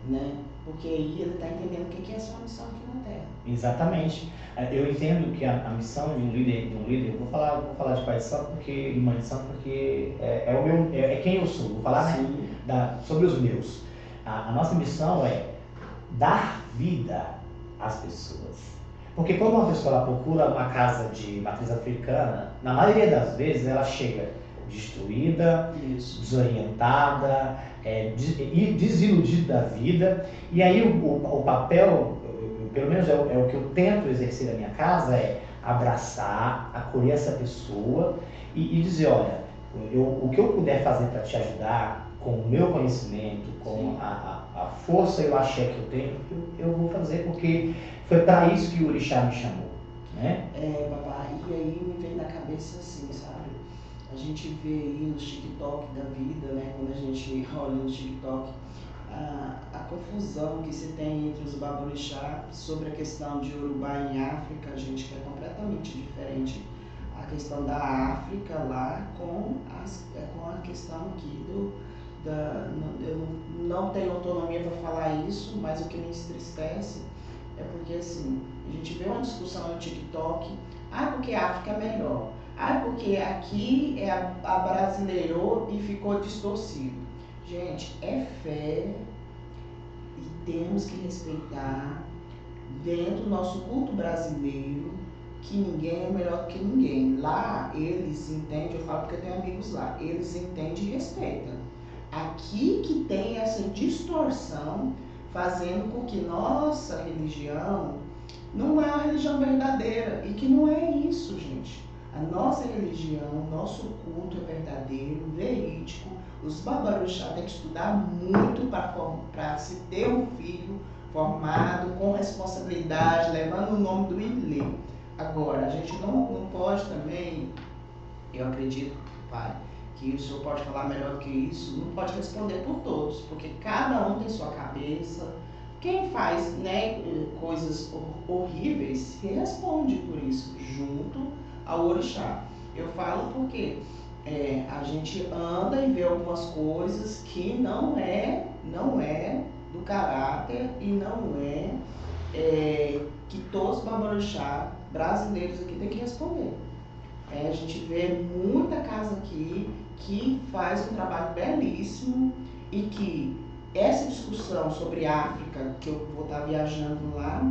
né? Porque aí ele está entendendo o que é a sua missão aqui na Terra. Exatamente. Eu entendo que a missão de um líder, eu vou falar de pai de santo e mãe de santo porque é quem eu sou. Vou falar, né, sobre os meus. A nossa missão é dar vida às pessoas. Porque quando uma pessoa procura uma casa de matriz africana, na maioria das vezes ela chega destruída, desorientada, desiludida da vida. E aí o papel, pelo menos é o que eu tento exercer na minha casa, é abraçar, acolher essa pessoa e dizer, olha, o que eu puder fazer para te ajudar, com o meu conhecimento, com a força e o axé que eu tenho, eu vou fazer, porque foi para isso que o orixá me chamou. né? Babá, e aí me vem na cabeça assim, sabe? A gente vê aí no TikTok da vida, né? Quando a gente olha no TikTok, a confusão que se tem entre os baborixá sobre a questão de Urubá em África, gente, que é completamente diferente. A questão da África lá com a questão aqui eu não tenho autonomia para falar isso, mas o que me entristece é porque assim, a gente vê uma discussão no TikTok, porque a África é melhor, porque aqui a brasileirou e ficou distorcido. Gente, é fé e temos que respeitar dentro do nosso culto brasileiro que ninguém é melhor do que ninguém. Lá eles entendem, eu falo porque eu tenho amigos lá, eles entendem e respeitam. Aqui que tem essa distorção, fazendo com que nossa religião não é a religião verdadeira. E que não é isso, gente. A nossa religião, nosso culto é verdadeiro, verídico. Os babaruxá têm que estudar muito para se ter um filho formado, com responsabilidade, levando o nome do Ilê. Agora, a gente não pode também, eu acredito, pai, que o senhor pode falar melhor do que isso, não pode responder por todos, porque cada um tem sua cabeça. Quem faz, né, coisas horríveis, responde por isso, junto ao orixá. Eu falo porque a gente anda e vê algumas coisas que não é do caráter e não que todos os baborixá brasileiros aqui têm que responder. A gente vê muita casa aqui que faz um trabalho belíssimo e que essa discussão sobre África, que eu vou estar viajando lá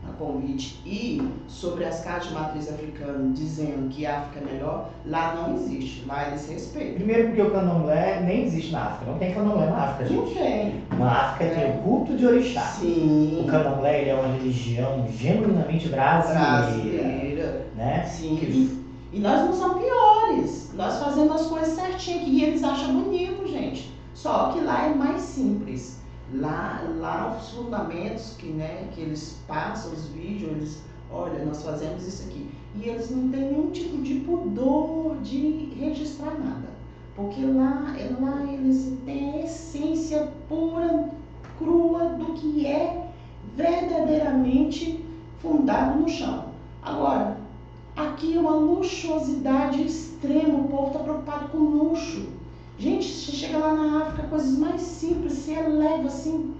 a convite, e sobre as casas de matriz africana dizendo que a África é melhor, lá não existe, lá eles respeitam. Primeiro porque o candomblé nem existe na África, não tem candomblé na África, gente. Não tem. Na África tem o culto de orixá. Sim. O candomblé ele é uma religião genuinamente brasileira. Né? Sim. E nós não somos piores, nós fazemos as coisas certinho aqui e eles acham bonito, gente. Só que lá é mais simples. Lá os fundamentos que eles passam, os vídeos, olha, nós fazemos isso aqui. E eles não têm nenhum tipo de pudor de registrar nada. Porque lá eles têm a essência pura, crua do que é verdadeiramente fundado no chão. Agora, aqui é uma luxuosidade extrema, o povo está preocupado com luxo. Gente, você chega lá na África, coisas mais simples, se eleva assim,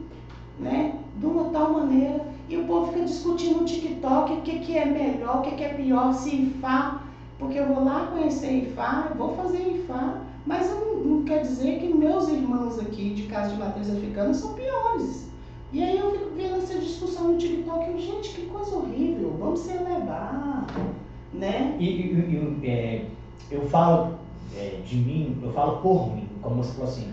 né, de uma tal maneira, e o povo fica discutindo no TikTok o que é melhor, o que é pior, se Ifá, porque eu vou lá conhecer Ifá, vou fazer Ifá, mas não quer dizer que meus irmãos aqui de casa de matriz africana são piores. E aí eu fico vendo essa discussão no TikTok, gente, que coisa horrível, vamos se elevar, né? Eu falo de mim, eu falo por mim, como você falou assim,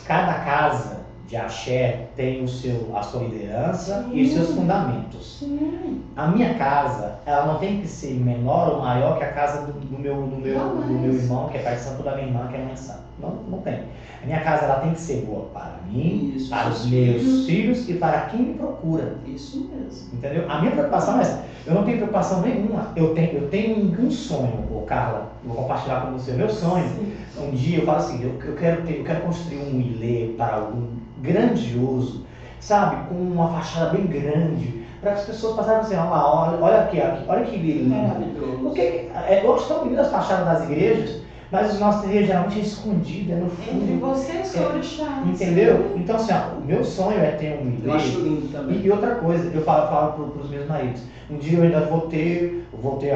cada casa de axé tem a sua liderança. Sim. E os seus fundamentos. Sim. A minha casa, ela não tem que ser menor ou maior que a casa do meu irmão, que é pai santo, da minha irmã, que é mãe santa. Não tem. A minha casa ela tem que ser boa para mim, isso, para os meus filhos e para quem me procura. Isso mesmo. Entendeu? A minha preocupação é essa. Eu não tenho preocupação nenhuma. Eu tenho um sonho, Carla, vou compartilhar com você. Meu sonho, sim, um dia eu falo assim, eu quero construir um ilê para algum grandioso, sabe? Com uma fachada bem grande, para que as pessoas passarem assim, olha aqui, olha que lindo. Maravilhoso. Porque eu acho tão lindas as fachadas das igrejas, mas o nosso terreiro geralmente é escondido, é no fundo. Entre vocês, orixá. Entendeu? Então, assim, o meu sonho é ter um ilê. Eu acho lindo também. E outra coisa, eu falo para os meus maridos, um dia eu ainda vou ter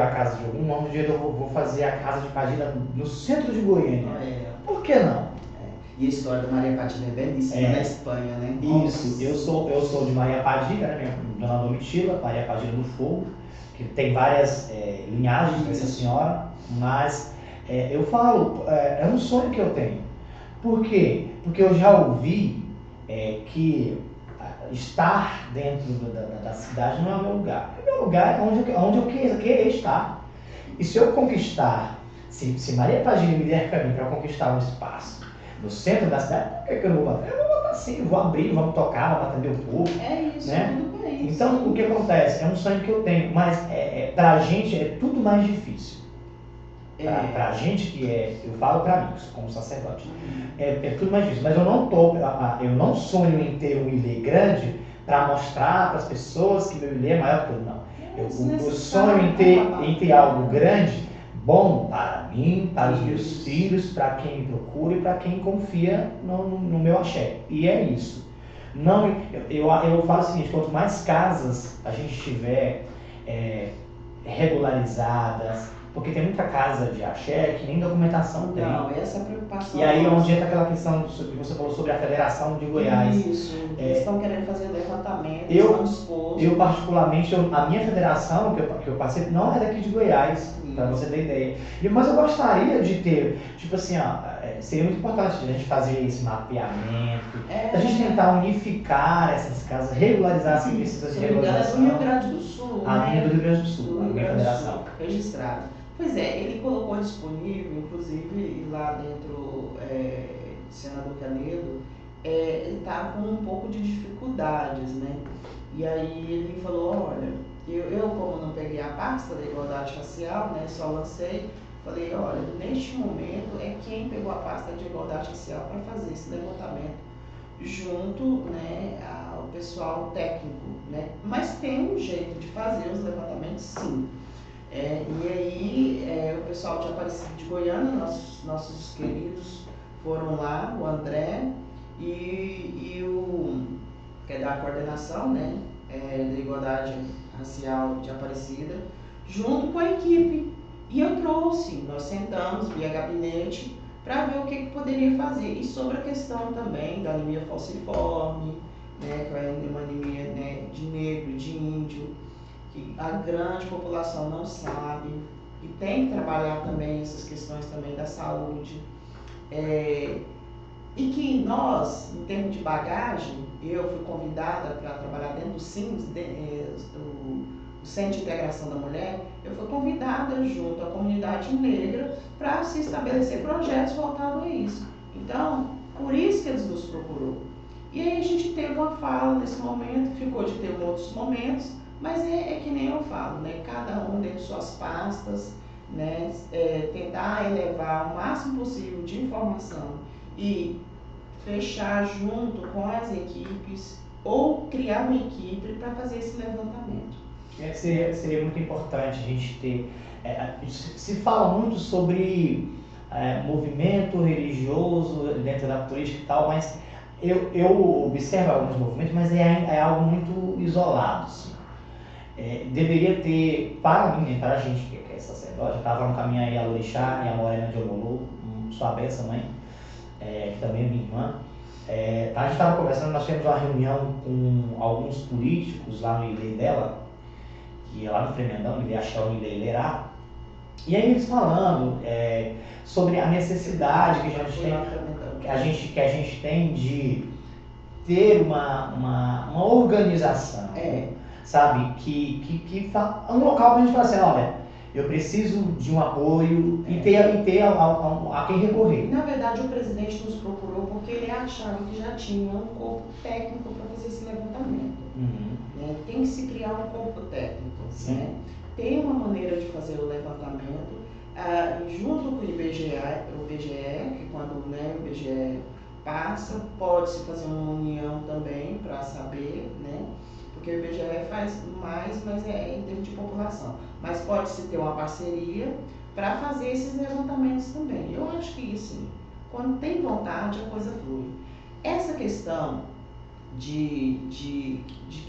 a casa de algum, um dia eu vou fazer a casa de Padilha no centro de Goiânia. Por que não? E a história da Maria Padilha é belíssima, na Espanha, né? Isso, eu sou de Maria Padilha, né? Minha dona Domitila, Maria Padilha do Fogo, que tem várias linhagens dessa senhora, mas eu falo, é um sonho que eu tenho. Por quê? Porque eu já ouvi que estar dentro da cidade não é o meu lugar. O meu lugar é onde eu querer estar. E se eu conquistar, se Maria Padilha me der caminho para conquistar um espaço no centro da cidade, por que eu não vou fazer? Eu vou botar sim, vou abrir, vamos tocar, vamos atender o público. É isso, né? tudo bem. Então, sim. o que acontece? É um sonho que eu tenho, mas pra gente é tudo mais difícil. Pra gente que eu falo pra mim, como sacerdote, é tudo mais difícil. Mas eu não sonho em ter um ilê grande para mostrar para as pessoas que meu ilê é maior que tudo, não. Eu sonho em ter algo grande, bom para mim, para os meus filhos, para quem me procura e para quem confia no meu axé. E é isso. Não, eu falo o seguinte, quanto mais casas a gente tiver regularizadas, porque tem muita casa de axé que nem documentação tem. Não, essa é a preocupação. E aí onde entra aquela questão que você falou sobre a Federação de Goiás. Isso, eles estão querendo fazer levantamento, estão dispostos. Eu particularmente, a minha federação que eu passei não é daqui de Goiás, para você ter ideia. Mas eu gostaria de ter, tipo assim, seria muito importante a gente fazer esse mapeamento, a gente tentar unificar essas casas, regularizar as serviços de regularização. Do Rio Grande do Sul. A minha do Rio Grande do Sul, a minha federação. Registrado. Pois é, ele colocou disponível, inclusive lá dentro de Senador Canedo, ele está com um pouco de dificuldades, né? E aí ele falou, olha, eu como não peguei a pasta da igualdade racial, né, só lancei, falei, olha, neste momento é quem pegou a pasta de igualdade racial para fazer esse levantamento junto, né, ao pessoal técnico, né? Mas tem um jeito de fazer os levantamentos, sim. E aí o pessoal de Aparecida de Goiânia, nossos queridos foram lá, o André e o que é da coordenação, né, da igualdade racial de Aparecida, junto com a equipe. E eu trouxe, nós sentamos via gabinete para ver o que poderia fazer. E sobre a questão também da anemia falciforme, né, que é uma anemia, né, de negro, de índio, que a grande população não sabe, e tem que trabalhar também essas questões também da saúde. E que nós, em termos de bagagem, eu fui convidada para trabalhar dentro do CIMS, do Centro de Integração da Mulher, eu fui convidada junto à comunidade negra para se estabelecer projetos voltados a isso. Então, por isso que eles nos procurou. E aí a gente teve uma fala nesse momento, ficou de ter outros momentos, mas é que nem eu falo, né? Cada um dentro de suas pastas, né? Tentar elevar o máximo possível de informação e fechar junto com as equipes ou criar uma equipe para fazer esse levantamento. Seria muito importante a gente ter. Se fala muito sobre movimento religioso dentro da política e tal, mas eu observo alguns movimentos, mas é algo muito isolado. Assim. Deveria ter, para mim, para a gente que é sacerdote, eu estava no caminho aí a Lorixá e a Morena de Ololô, sua benção, mãe, que também é minha irmã. A gente estava conversando, nós tivemos uma reunião com alguns políticos lá no Ilê dela, que é lá no Tremendão, Ilê Axé, Ilê Ilerá, e aí eles falando sobre a necessidade que a gente tem de ter uma organização, sabe, um local para a gente falar assim, olha, eu preciso de um apoio e ter a quem recorrer. Na verdade, o presidente nos procurou porque ele achava que já tinha um corpo técnico para fazer esse levantamento. Né? Tem que se criar um corpo técnico. Né? Tem uma maneira de fazer o levantamento, junto com o IBGE, que quando, né, o IBGE passa, pode-se fazer uma união também para saber, né? Porque o IBGE faz mais, mas em termos de população. Mas pode-se ter uma parceria para fazer esses levantamentos também. Eu acho que isso, quando tem vontade, a coisa flui. Essa questão de que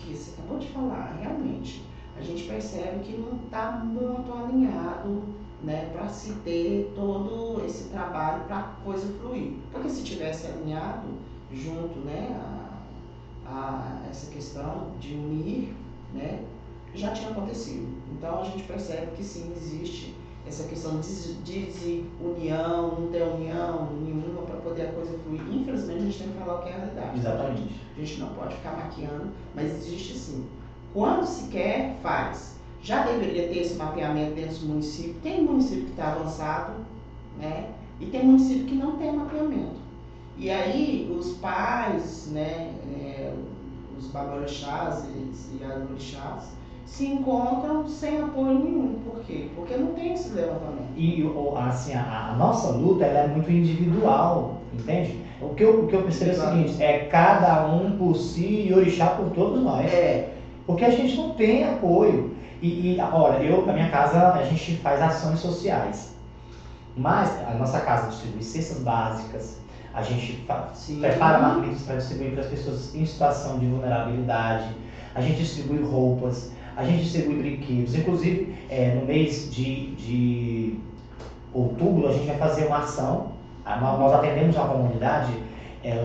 você acabou de falar, realmente, a gente percebe que não está muito alinhado, né, para se ter todo esse trabalho para a coisa fluir. Porque se tivesse alinhado junto, né, a essa questão de unir, né, já tinha acontecido. Então a gente percebe que sim, existe essa questão de união, não ter união nenhuma para poder a coisa fluir. Infelizmente a gente tem que falar o que é a realidade. Exatamente. A gente não pode ficar maquiando, mas existe sim. Quando se quer, faz. Já deveria ter esse mapeamento dentro dos municípios. Tem município que está avançado, né? E tem município que não tem mapeamento. E aí os pais, né, os babalorixás e arorixás se encontram sem apoio nenhum. Por quê? Porque não tem esse levantamento. E assim, a nossa luta ela é muito individual, entende? O que eu percebo é o seguinte, é cada um por si e orixá por todos nós. Porque a gente não tem apoio. Olha, a minha casa, a gente faz ações sociais. Mas a nossa casa distribui cestas básicas, a gente prepara marmitas para distribuir para as pessoas em situação de vulnerabilidade, a gente distribui roupas, a gente distribui brinquedos. Inclusive, no mês de outubro, a gente vai fazer uma ação. Nós atendemos uma comunidade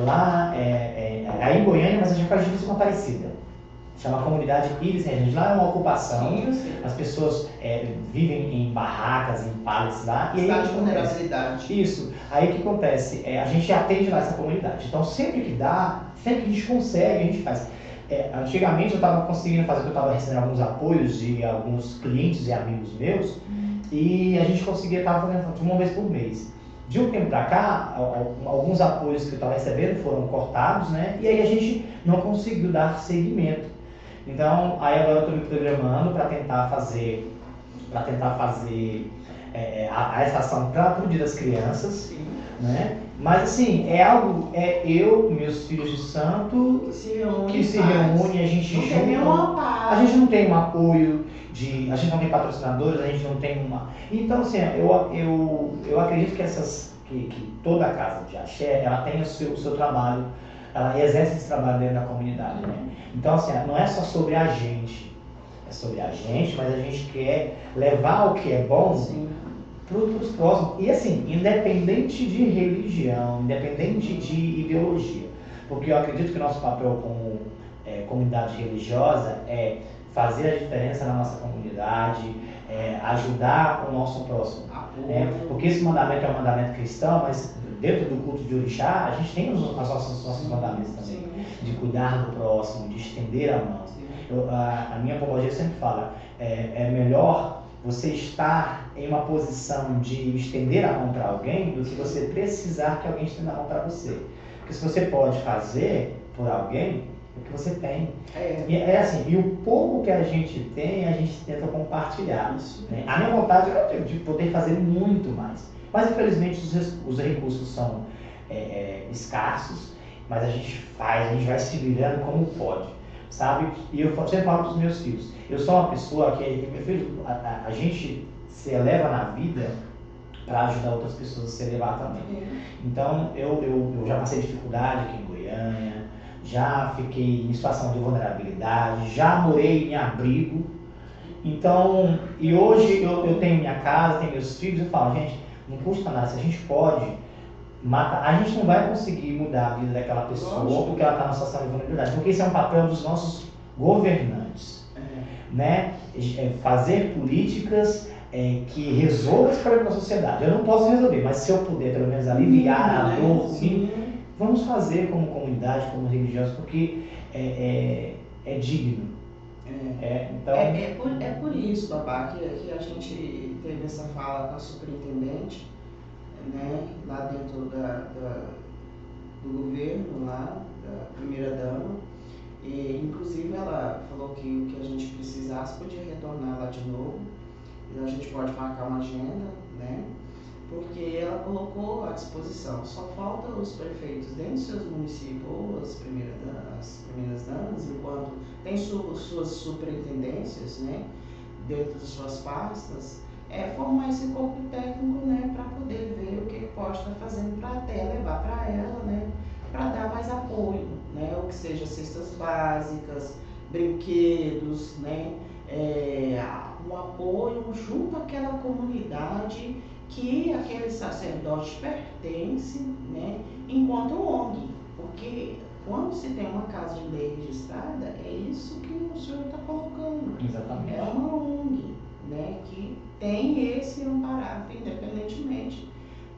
lá em Goiânia, mas a gente faz isso com Aparecida. Chama a comunidade Íris Regente. Lá é uma ocupação, as pessoas vivem em barracas, em pallets lá. Estado de vulnerabilidade. Isso. Aí o que acontece? A gente atende lá essa comunidade. Então sempre que dá, sempre que a gente consegue, a gente faz. Antigamente eu estava conseguindo fazer, eu estava recebendo alguns apoios de alguns clientes e amigos meus, e a gente conseguia estar fazendo uma vez por mês. De um tempo para cá, alguns apoios que eu estava recebendo foram cortados, né? E aí a gente não conseguiu dar seguimento. Então, aí agora eu estou me programando para tentar fazer essa ação para o Dia das Crianças, né? Mas assim, eu, meus filhos de santo, que se reúnem, a gente junta. A gente não tem um apoio, a gente não tem patrocinadores, a gente não tem uma. Então, assim, eu acredito que toda a casa de axé, ela tem o seu trabalho, ela exerce esse trabalho dentro da comunidade, né? Então, assim, não é só sobre a gente, mas a gente quer levar o que é bom para os próximos. E assim, independente de religião, independente de ideologia, porque eu acredito que o nosso papel como comunidade religiosa é fazer a diferença na nossa comunidade, ajudar o nosso próximo. Porque esse mandamento é um mandamento cristão, mas dentro do culto de orixá, a gente tem os nossos mandamentos também, de cuidar do próximo, de estender a mão. A minha pombogia sempre fala, é melhor você estar em uma posição de estender a mão para alguém do que você precisar que alguém estenda a mão para você. Porque se você pode fazer por alguém, é o que você tem. E assim, e o pouco que a gente tem, a gente tenta compartilhar. Né? A minha vontade é de poder fazer muito mais. Mas infelizmente os recursos são escassos, mas a gente vai se virando como pode, sabe? E eu sempre falo para os meus filhos, eu sou uma pessoa que, meu filho, a gente se eleva na vida para ajudar outras pessoas a se elevar também. Então, eu já passei dificuldade aqui em Goiânia, já fiquei em situação de vulnerabilidade, já morei em abrigo. Então, e hoje eu tenho minha casa, tenho meus filhos, eu falo, gente, não custa nada, se a gente pode matar, a gente não vai conseguir mudar a vida daquela pessoa porque ela está numa situação de vulnerabilidade, porque esse é um papel dos nossos governantes, né? Fazer políticas que resolvam esse problema da sociedade. Eu não posso resolver, mas se eu puder pelo menos aliviar a dor, vamos fazer como comunidade, como religiosos, porque é digno. Então... por isso, Babá, que a gente teve essa fala com a superintendente, né, lá dentro do governo, lá, da primeira-dama, e inclusive ela falou que o que a gente precisasse podia retornar lá de novo, e a gente pode marcar uma agenda, né, porque ela colocou à disposição. Só falta os prefeitos dentro dos seus municípios, ou as primeiras damas, enquanto tem suas superintendências, né, dentro das suas pastas, formar esse corpo técnico, né, para poder ver o que pode estar fazendo para até levar para ela, né, para dar mais apoio, né, ou que seja cestas básicas, brinquedos, né, um apoio junto àquela comunidade que aquele sacerdote pertence, né, enquanto ONG, porque quando se tem uma casa de lei registrada, é isso que o senhor está colocando. Exatamente. É uma ONG, né, que tem esse amparo, independentemente.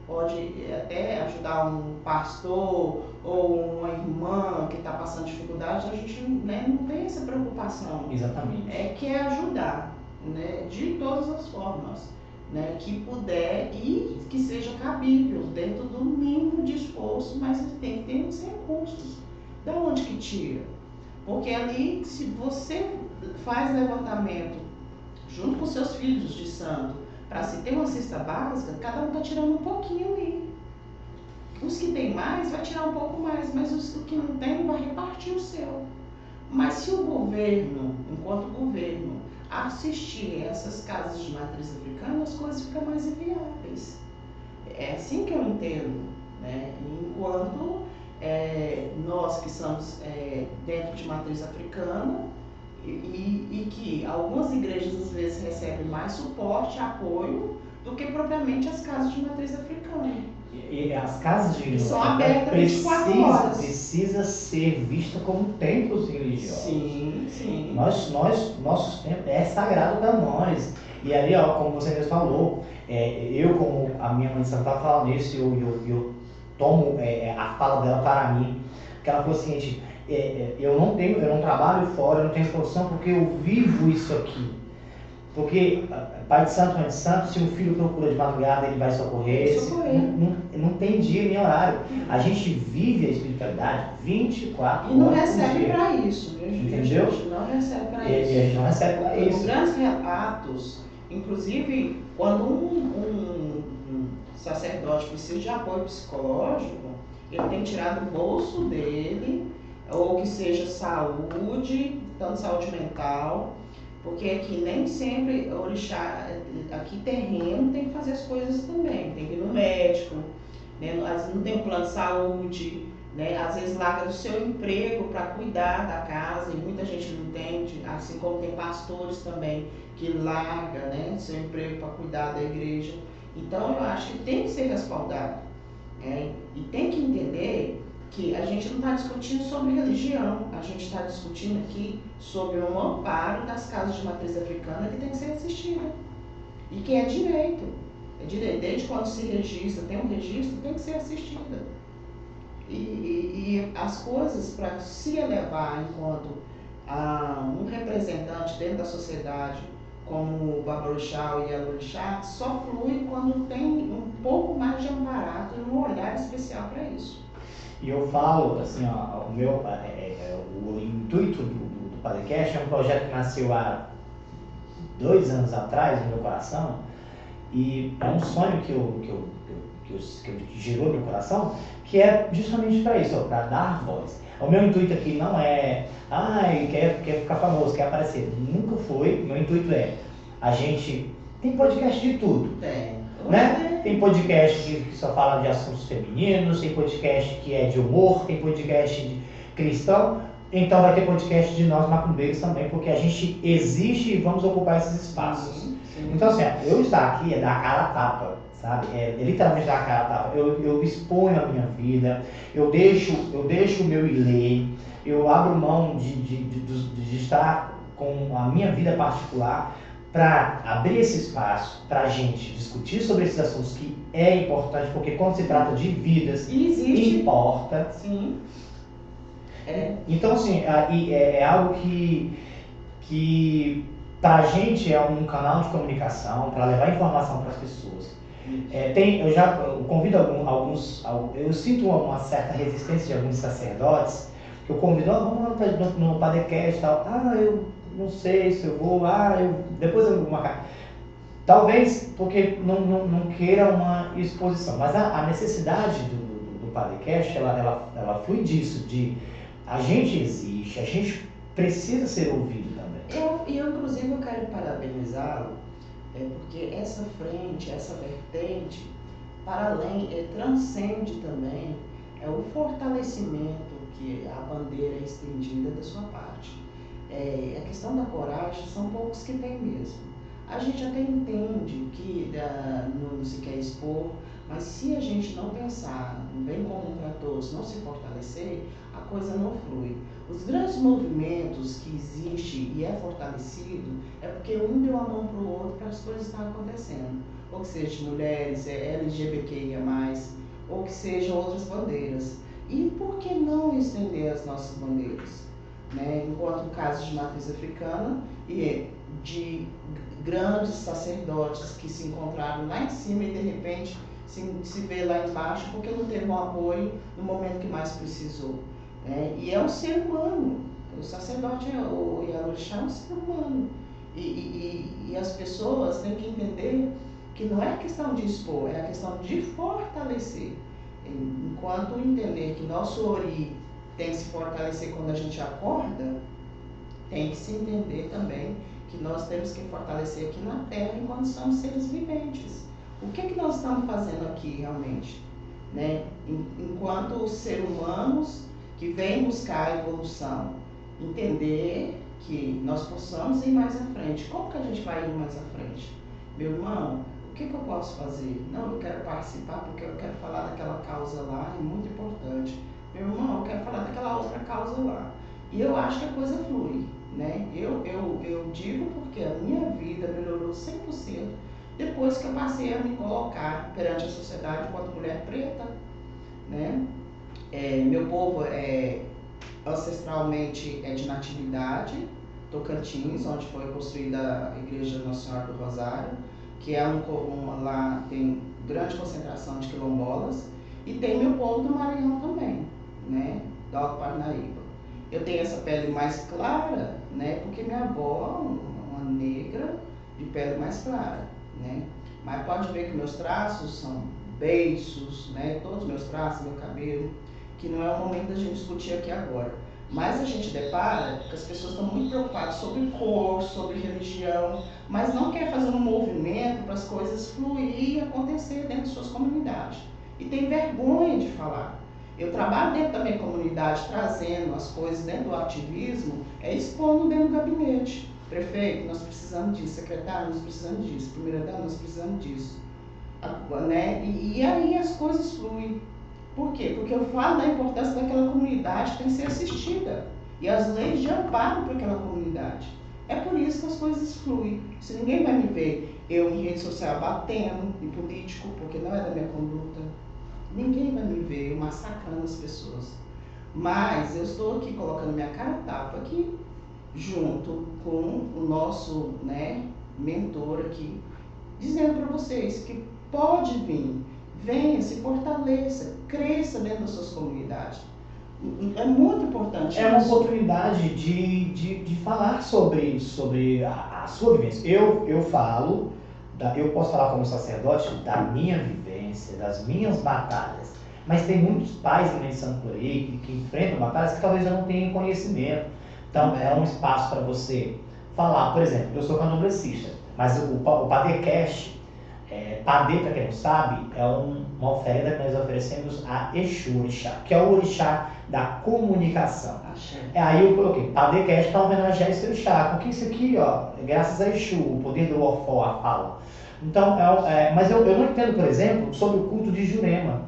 Pode até ajudar um pastor ou uma irmã que está passando dificuldade, a gente, né, não tem essa preocupação. Exatamente. Que é ajudar, né, de todas as formas. né, que puder e que seja cabível dentro do mínimo de esforço, mas tem que ter os recursos. Da onde que tira? Porque ali, se você faz levantamento junto com seus filhos de santo, para se ter uma cesta básica, cada um está tirando um pouquinho ali. Os que tem mais, vai tirar um pouco mais, mas os que não tem, vai repartir o seu. Mas se o governo, enquanto governo, assistir essas casas de matriz africana, as coisas ficam mais inviáveis. É assim que eu entendo, né? Enquanto nós que somos dentro de matriz africana e que algumas igrejas às vezes recebem mais suporte, apoio, do que propriamente as casas de matriz africana. E as casas de igreja são abertas 24 horas. Precisa ser vista como templos religiosos. Sim, sim. Nossos templos é sagrado para nós. E ali, ó, como você mesmo falou, eu, como a minha mãe de santo estava falando isso, eu tomo a fala dela para mim, que ela falou o seguinte: eu não trabalho fora, eu não tenho posição porque eu vivo isso aqui. Porque pai de santo, mãe de santo, se um filho procura de madrugada, ele vai socorrer. Não tem dia nem horário. A gente vive a espiritualidade 24 horas. E não recebe para isso, viu? Entendeu? A gente não recebe para isso. E a gente não recebe para isso. Os grandes relatos, inclusive, quando um sacerdote precisa de apoio psicológico, ele tem que tirar do bolso dele, ou que seja saúde, tanto saúde mental. Porque aqui nem sempre orixá, aqui terreno tem que fazer as coisas também, tem que ir no médico, né? Às vezes não tem um plano de saúde, né? Às vezes larga do seu emprego para cuidar da casa, e muita gente não entende, assim como tem pastores também que larga, né, seu emprego para cuidar da igreja. Então eu acho que tem que ser respaldado, né? E tem que entender que a gente não está discutindo sobre religião, a gente está discutindo aqui sobre um amparo das casas de matriz africana que tem que ser assistida. E que é direito. Desde quando se registra, tem um registro, tem que ser assistida. E as coisas, para se elevar enquanto um representante dentro da sociedade, como o Babalorixá ou o Yalorixá, só flui quando tem um pouco mais de amparato e um olhar especial para isso. E eu falo, assim, ó, o intuito do podcast é um projeto que nasceu há 2 anos atrás no meu coração, e é um sonho que gerou no meu coração, que é justamente para isso, para dar voz. O meu intuito aqui não é, quer ficar famoso, quer aparecer. Nunca foi. Meu intuito a gente tem podcast de tudo. Né? Tem podcast que só fala de assuntos femininos, tem podcast que é de humor, tem podcast de cristão, então vai ter podcast de nós macumbeiros também, porque a gente existe e vamos ocupar esses espaços. Sim. Então assim, eu estar aqui é dar a cara a tapa, sabe? É literalmente dar a cara a tapa. Eu exponho a minha vida, eu deixo o meu ilê, eu abro mão de estar com a minha vida particular, para abrir esse espaço para a gente discutir sobre esses assuntos, que é importante, porque quando se trata de vidas, importa. Sim. Então, assim, é algo que para a gente é um canal de comunicação, para levar informação para as pessoas. Eu convido alguns, eu sinto uma certa resistência de alguns sacerdotes, que eu convido, vamos lá no Padecast e tal, eu não sei se eu vou, depois eu vou marcar. Talvez porque não queira uma exposição, mas a necessidade do Padecast, ela flui disso, de a gente existe, a gente precisa ser ouvido também. Eu inclusive, eu quero parabenizá-lo, porque essa frente, essa vertente, para além, transcende também o fortalecimento que a bandeira é estendida da sua parte. A questão da coragem, são poucos que tem mesmo. A gente até entende que não se quer expor, mas se a gente não pensar no bem comum para todos, não se fortalecer, a coisa não flui. Os grandes movimentos que existem e é fortalecido é porque um deu a mão para o outro para as coisas estarem acontecendo. Ou que seja mulheres, LGBTQIA+, ou que sejam outras bandeiras. E por que não estender as nossas bandeiras? né? Enquanto casos de matriz africana e de grandes sacerdotes que se encontraram lá em cima e de repente se vê lá embaixo porque não teve um apoio no momento que mais precisou. E é um ser humano, o sacerdote, o Ialorixá é um ser humano. E as pessoas têm que entender que não é questão de expor, é a questão de fortalecer. Enquanto entender que nosso ori tem que se fortalecer quando a gente acorda, tem que se entender também que nós temos que fortalecer aqui na Terra enquanto somos seres viventes. O que nós estamos fazendo aqui realmente? Né? Enquanto seres humanos que vêm buscar a evolução, entender que nós possamos ir mais à frente. Como que a gente vai ir mais à frente? Meu irmão, o que eu posso fazer? Não, eu quero participar porque eu quero falar daquela causa lá, é muito importante. Meu irmão, eu quero falar daquela outra causa lá. E eu acho que a coisa flui, né? Eu digo porque a minha vida melhorou 100% depois que eu passei a me colocar perante a sociedade enquanto mulher preta, né? Meu povo ancestralmente é de Natividade, Tocantins, onde foi construída a Igreja Nossa Senhora do Rosário, que é lá tem grande concentração de quilombolas, e tem meu povo do Maranhão também, né? Da Alto Parnaíba. Eu tenho essa pele mais clara, né? Porque minha avó é uma negra de pele mais clara, né? Mas pode ver que meus traços são beiços, né? Todos os meus traços, meu cabelo, que não é o momento da gente discutir aqui agora. Mas a gente depara que as pessoas estão muito preocupadas sobre cor, sobre religião, mas não quer fazer um movimento para as coisas fluir e acontecer dentro de suas comunidades. E tem vergonha de falar. Eu trabalho dentro da minha comunidade, trazendo as coisas dentro do ativismo, expondo dentro do gabinete. Prefeito, nós precisamos disso. Secretário, nós precisamos disso. Primeira-dama, nós precisamos disso. Né? E aí as coisas fluem. Por quê? Porque eu falo da importância daquela comunidade que tem que ser assistida. E as leis de amparo para aquela comunidade. É por isso que as coisas fluem. Se ninguém vai me ver eu em rede social batendo em político, porque não é da minha conduta, ninguém vai me ver eu massacrando as pessoas. Mas eu estou aqui colocando minha cara a tapa aqui, junto com o nosso, né, mentor aqui, dizendo para vocês que pode vir, venha, se fortaleça, cresça dentro das suas comunidades. É muito importante. É uma oportunidade de falar sobre a sua vivência. Eu falo, eu posso falar como sacerdote da minha vivência, das minhas batalhas, mas tem muitos pais e mães de santo por aí que enfrentam batalhas que talvez eu não tenham conhecimento. Então é um espaço para você falar. Por exemplo, eu sou candomblessista, mas o Padecast, Padê, para quem não sabe, é uma oferenda que nós oferecemos a Exu Orixá, que é o orixá da comunicação. Aí eu coloquei Padecast para homenagear esse orixá, porque isso aqui, ó, graças a Exu, o poder do Ofó, a fala. Então, mas eu não entendo, por exemplo, sobre o culto de Jurema.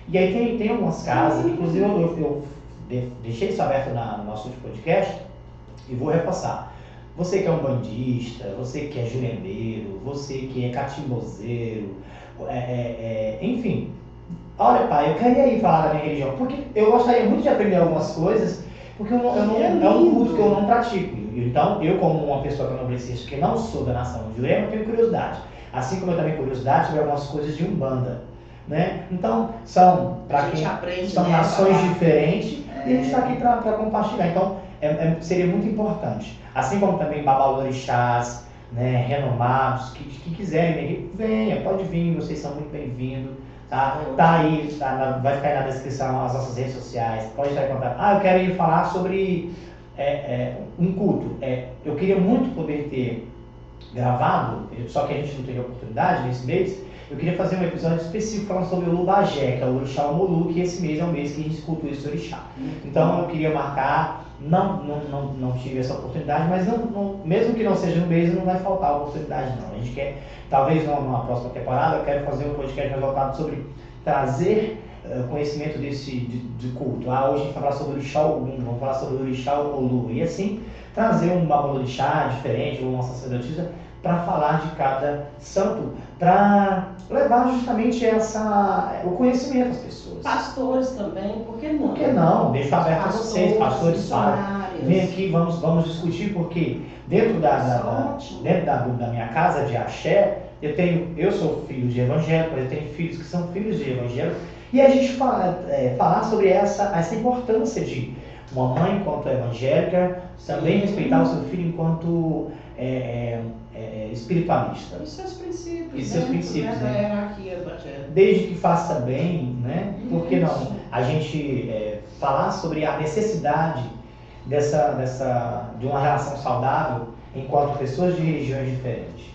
E aí tem algumas casas, inclusive eu deixei isso aberto no nosso último podcast e vou repassar. Você que é um bandista, você que é juremeiro, você que é catimbozeiro, enfim. Olha, pai, eu queria ir falar da minha religião, porque eu gostaria muito de aprender algumas coisas, porque é um culto que eu não pratico. Então, eu como uma pessoa candomblessista que não sou da nação de Jurema, tenho curiosidade. Assim como eu também tenho curiosidade sobre algumas coisas de Umbanda, né? Então, são nações diferentes e a gente está aqui para compartilhar. Então, seria muito importante. Assim como também babalorixás, né, renomados, que quiserem, venha, pode vir, vocês são muito bem-vindos. Tá aí, vai ficar aí na descrição as nossas redes sociais, pode estar em contato. Eu quero ir falar sobre um culto. Eu queria muito poder ter gravado, só que a gente não teve oportunidade nesse mês. Eu queria fazer um episódio específico falando sobre o Lubagé, que é o orixá Omolu, que esse mês é o mês que a gente cultua esse orixá. Então eu queria marcar, não tive essa oportunidade, mas mesmo que não seja no mês, não vai faltar a oportunidade não. A gente quer, talvez numa próxima temporada, eu quero fazer um podcast mais voltado sobre trazer conhecimento de culto. Hoje a gente vai falar sobre o orixá Ogum, vamos falar sobre o orixá Omolu, e assim trazer um babalorixá diferente, ou uma sacerdotisa, para falar de cada santo, para levar justamente o conhecimento às pessoas. Pastores também, por que não? Por que não? Deixa aberto a vocês, pastores falam. vem aqui, vamos discutir, porque dentro da minha casa de axé, eu sou filho de evangélico, eu tenho filhos que são filhos de evangélico, e a gente falar sobre essa importância de uma mãe enquanto evangélica, também respeitar o seu filho enquanto espiritualista. E seus princípios. E seus princípios, né? Da hierarquia evangélica. Desde que faça bem, né? Por que não? A gente falar sobre a necessidade de uma relação saudável enquanto pessoas de regiões diferentes.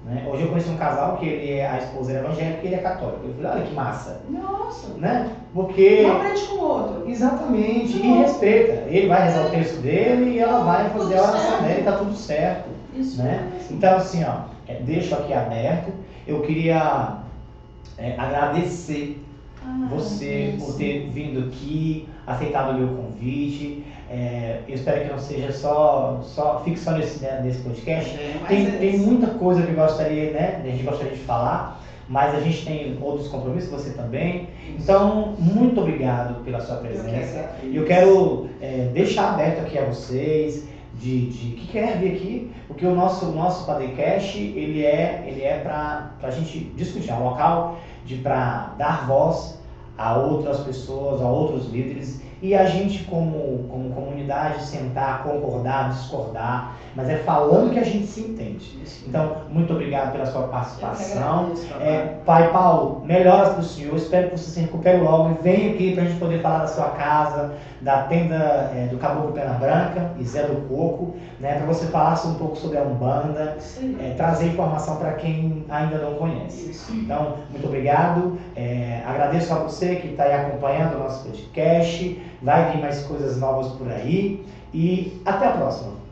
Né? Hoje eu conheci um casal que a esposa era evangélica e ele é católico. Eu falei, olha que massa. Nossa. Né? Porque... Um aprende com o outro. Exatamente. E respeita. Ele vai rezar o texto dele e ela vai fazer a oração dela e tá tudo certo. Isso. Né? Então assim, ó, deixo aqui aberto. Eu queria agradecer você por ter vindo aqui, aceitado o meu convite. Eu espero que não seja fique só nesse podcast. Tem muita coisa que eu gostaria, né, a gente gostaria de falar, mas a gente tem outros compromissos, você também. Então, muito obrigado pela sua presença. Eu quero deixar aberto aqui a vocês que quer vir aqui, porque o nosso podcast ele é para a gente discutir, é um local para dar voz a outras pessoas, a outros líderes, e a gente como comunidade sentar, concordar, discordar, mas falando que a gente se entende. Então, muito obrigado pela sua participação. Pai Paulo, melhoras para o senhor, espero que você se recupere logo e venha aqui para a gente poder falar da sua casa, da tenda do Caboclo Pena Branca e Zé do Coco, né, para você falar um pouco sobre a Umbanda, trazer informação para quem ainda não conhece. Então, muito obrigado, agradeço a você que está aí acompanhando o nosso podcast, vai vir mais coisas novas por aí e até a próxima.